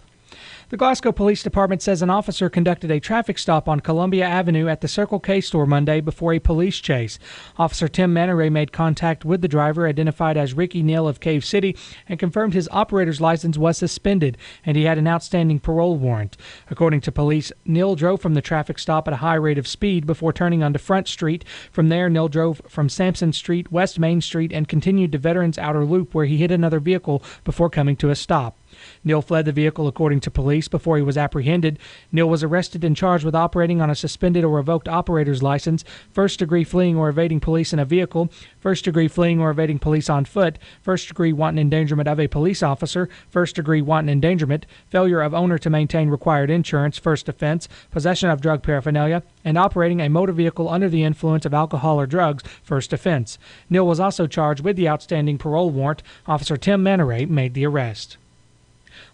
The Glasgow Police Department says an officer conducted a traffic stop on Columbia Avenue at the Circle K store Monday before a police chase. Officer Tim Maneray made contact with the driver, identified as Ricky Neal of Cave City, and confirmed his operator's license was suspended and he had an outstanding parole warrant. According to police, Neal drove from the traffic stop at a high rate of speed before turning onto Front Street. From there, Neal drove from Sampson Street, West Main Street, and continued to Veterans Outer Loop, where he hit another vehicle before coming to a stop. Neal fled the vehicle, according to police, before he was apprehended. Neal was arrested and charged with operating on a suspended or revoked operator's license, first-degree fleeing or evading police in a vehicle, first-degree fleeing or evading police on foot, first-degree wanton endangerment of a police officer, first-degree wanton endangerment, failure of owner to maintain required insurance, first offense, possession of drug paraphernalia, and operating a motor vehicle under the influence of alcohol or drugs, first offense. Neal was also charged with the outstanding parole warrant. Officer Tim Maneray made the arrest.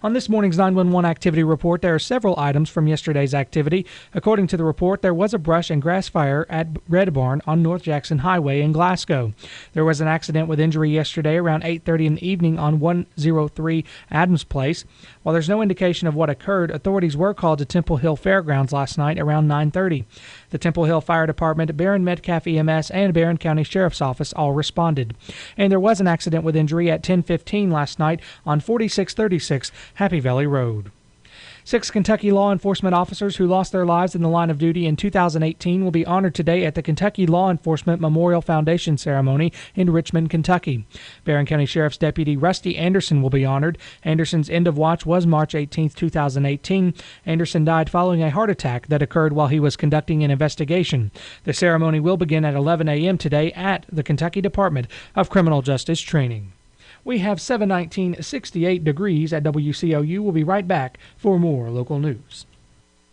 On this morning's 911 activity report, there are several items from yesterday's activity. According to the report, there was a brush and grass fire at Red Barn on North Jackson Highway in Glasgow. There was an accident with injury yesterday around 8:30 in the evening on 103 Adams Place. While there's no indication of what occurred, authorities were called to Temple Hill Fairgrounds last night around 9:30. The Temple Hill Fire Department, Barron Metcalf EMS, and Barron County Sheriff's Office all responded. And there was an accident with injury at 10:15 last night on 4636 Happy Valley Road. 6 Kentucky law enforcement officers who lost their lives in the line of duty in 2018 will be honored today at the Kentucky Law Enforcement Memorial Foundation ceremony in Richmond, Kentucky. Barron County Sheriff's Deputy Rusty Anderson will be honored. Anderson's end of watch was March 18, 2018. Anderson died following a heart attack that occurred while he was conducting an investigation. The ceremony will begin at 11 a.m. today at the Kentucky Department of Criminal Justice Training. We have 719, 68 degrees at WCLU. We'll be right back for more local news.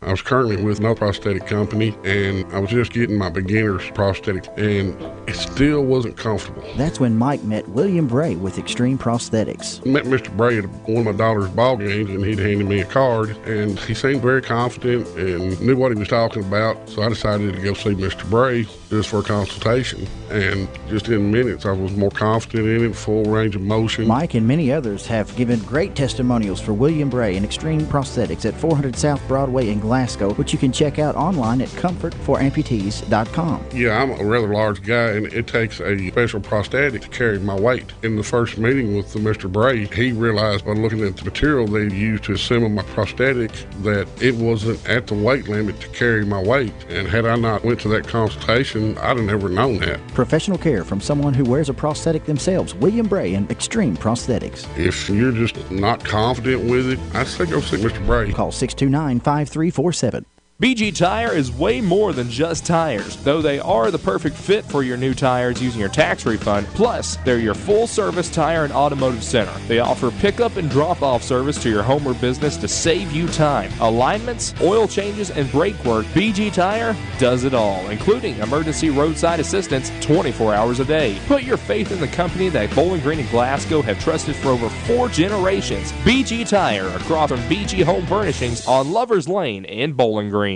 I was currently with no prosthetic company, and I was just getting my beginner's prosthetic, and it still wasn't comfortable. That's when Mike met William Bray with Extreme Prosthetics. I met Mr. Bray at one of my daughter's ball games, and he'd handed me a card, and he seemed very confident and knew what he was talking about, so I decided to go see Mr. Bray just for a consultation, and just in minutes I was more confident in it, full range of motion. Mike and many others have given great testimonials for William Bray and Extreme Prosthetics at 400 South Broadway in Glasgow, which you can check out online at comfortforamputees.com. Yeah, I'm a rather large guy, and it takes a special prosthetic to carry my weight. In the first meeting with Mr. Bray, he realized by looking at the material they used to assemble my prosthetic that it wasn't at the weight limit to carry my weight, and had I not went to that consultation, I'd have never known that. Professional care from someone who wears a prosthetic themselves. William Bray and Extreme Prosthetics. If you're just not confident with it, I'd say go see Mr. Bray. Call 629-5347. BG Tire is way more than just tires, though they are the perfect fit for your new tires using your tax refund. Plus, they're your full-service tire and automotive center. They offer pickup and drop-off service to your home or business to save you time. Alignments, oil changes, and brake work, BG Tire does it all, including emergency roadside assistance 24 hours a day. Put your faith in the company that Bowling Green and Glasgow have trusted for over 4 generations. BG Tire, across from BG Home Furnishings on Lovers Lane in Bowling Green.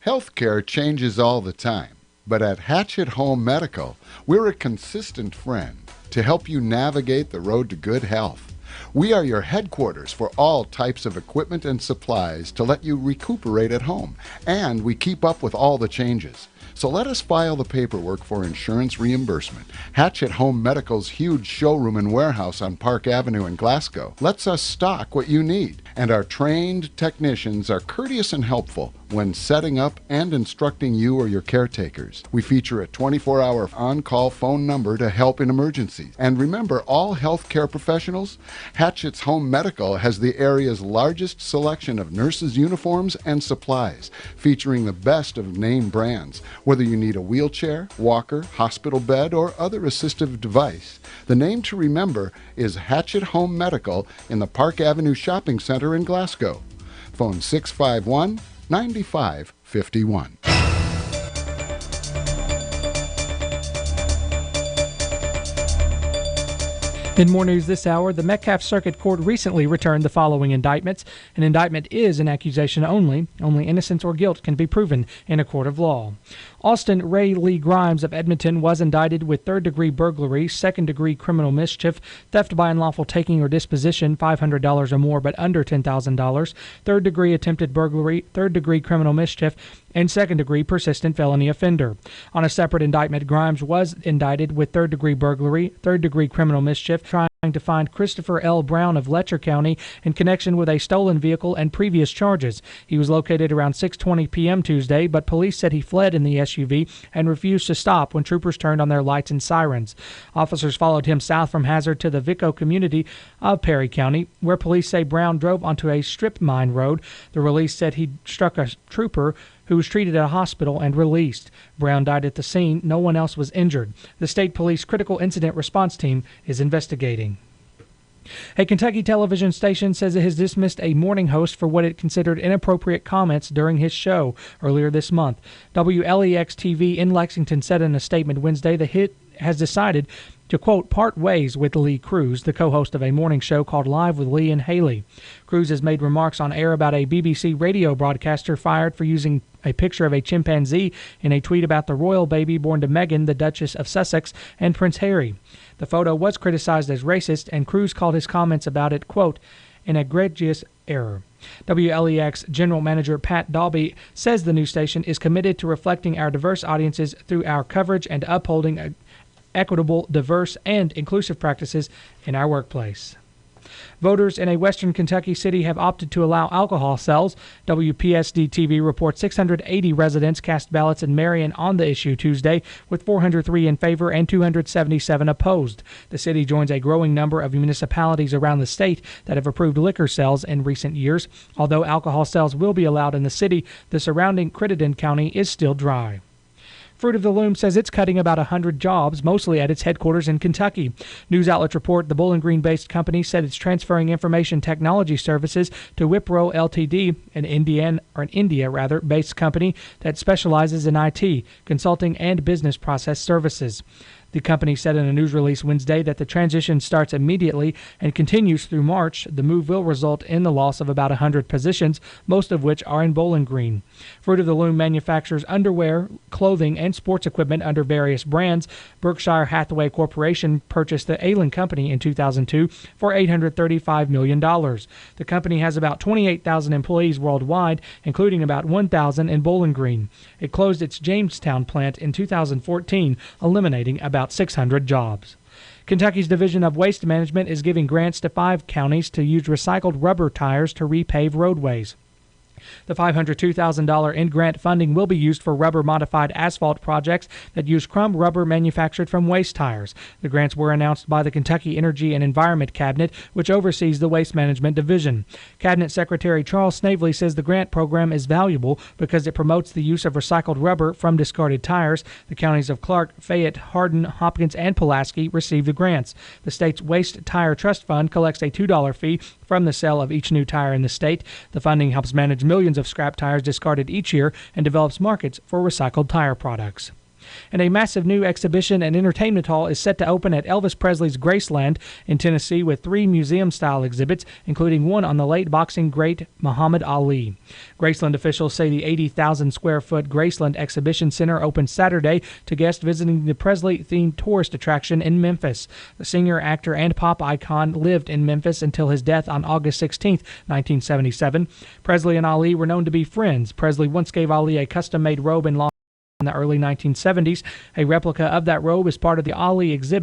Healthcare changes all the time, but at Hatchet Home Medical, we're a consistent friend to help you navigate the road to good health. We are your headquarters for all types of equipment and supplies to let you recuperate at home, and we keep up with all the changes. So let us file the paperwork for insurance reimbursement. Hatchet Home Medical's huge showroom and warehouse on Park Avenue in Glasgow lets us stock what you need, and our trained technicians are courteous and helpful when setting up and instructing you or your caretakers. We feature a 24-hour on-call phone number to help in emergencies. And remember, all healthcare professionals, Hatchet's Home Medical has the area's largest selection of nurses' uniforms and supplies, featuring the best of name brands. Whether you need a wheelchair, walker, hospital bed, or other assistive device, the name to remember is Hatchet Home Medical in the Park Avenue Shopping Center in Glasgow. Phone 651-9551. In more news this hour, the Metcalfe Circuit Court recently returned the following indictments. An indictment is an accusation only. Only innocence or guilt can be proven in a court of law. Austin Ray Lee Grimes of Edmonton was indicted with third-degree burglary, second-degree criminal mischief, theft by unlawful taking or disposition, $500 or more but under $10,000, third-degree attempted burglary, third-degree criminal mischief, and second-degree persistent felony offender. On a separate indictment, Grimes was indicted with third-degree burglary, third-degree criminal mischief, trying to find Christopher L. Brown of Letcher County in connection with a stolen vehicle and previous charges. He was located around 6:20 p.m. Tuesday, but police said he fled in the SUV and refused to stop when troopers turned on their lights and sirens. Officers followed him south from Hazard to the Vico community of Perry County, where police say Brown drove onto a strip mine road. The release said he struck a trooper who was treated at a hospital and released. Brown died at the scene. No one else was injured. The state police critical incident response team is investigating. A Kentucky television station says it has dismissed a morning host for what it considered inappropriate comments during his show earlier this month. WLEX-TV in Lexington said in a statement Wednesday the hit has decided to, quote, part ways with Lee Cruz, the co-host of a morning show called Live with Lee and Haley. Cruz has made remarks on air about a BBC radio broadcaster fired for using a picture of a chimpanzee in a tweet about the royal baby born to Meghan, the Duchess of Sussex, and Prince Harry. The photo was criticized as racist, and Cruz called his comments about it, quote, an egregious error. WLEX General Manager Pat Dalby says the news station is committed to reflecting our diverse audiences through our coverage and upholding equitable, diverse, and inclusive practices in our workplace. Voters in a western Kentucky city have opted to allow alcohol sales. WPSD-TV reports 680 residents cast ballots in Marion on the issue Tuesday, with 403 in favor and 277 opposed. The city joins a growing number of municipalities around the state that have approved liquor sales in recent years. Although alcohol sales will be allowed in the city, the surrounding Crittenden County is still dry. Fruit of the Loom says it's cutting about 100 jobs, mostly at its headquarters in Kentucky. News outlets report the Bowling Green-based company said it's transferring information technology services to Wipro Ltd., an India-based company that specializes in IT, consulting, and business process services. The company said in a news release Wednesday that the transition starts immediately and continues through March. The move will result in the loss of about 100 positions, most of which are in Bowling Green. Fruit of the Loom manufactures underwear, clothing, and sports equipment under various brands. Berkshire Hathaway Corporation purchased the Allen Company in 2002 for $835 million. The company has about 28,000 employees worldwide, including about 1,000 in Bowling Green. It closed its Jamestown plant in 2014, eliminating about 600 jobs. Kentucky's Division of Waste Management is giving grants to 5 counties to use recycled rubber tires to repave roadways. The $502,000 in-grant funding will be used for rubber-modified asphalt projects that use crumb rubber manufactured from waste tires. The grants were announced by the Kentucky Energy and Environment Cabinet, which oversees the Waste Management Division. Cabinet Secretary Charles Snavely says the grant program is valuable because it promotes the use of recycled rubber from discarded tires. The counties of Clark, Fayette, Hardin, Hopkins, and Pulaski received the grants. The state's Waste Tire Trust Fund collects a $2 fee from the sale of each new tire in the state. The funding helps manage millions of scrap tires discarded each year and develops markets for recycled tire products. And a massive new exhibition and entertainment hall is set to open at Elvis Presley's Graceland in Tennessee with 3 museum-style exhibits, including one on the late boxing great Muhammad Ali. Graceland officials say the 80,000-square-foot Graceland Exhibition Center opened Saturday to guests visiting the Presley-themed tourist attraction in Memphis. The singer, actor, and pop icon lived in Memphis until his death on August 16, 1977. Presley and Ali were known to be friends. Presley once gave Ali a custom-made robe in the early 1970s. A replica of that robe is part of the Ali exhibit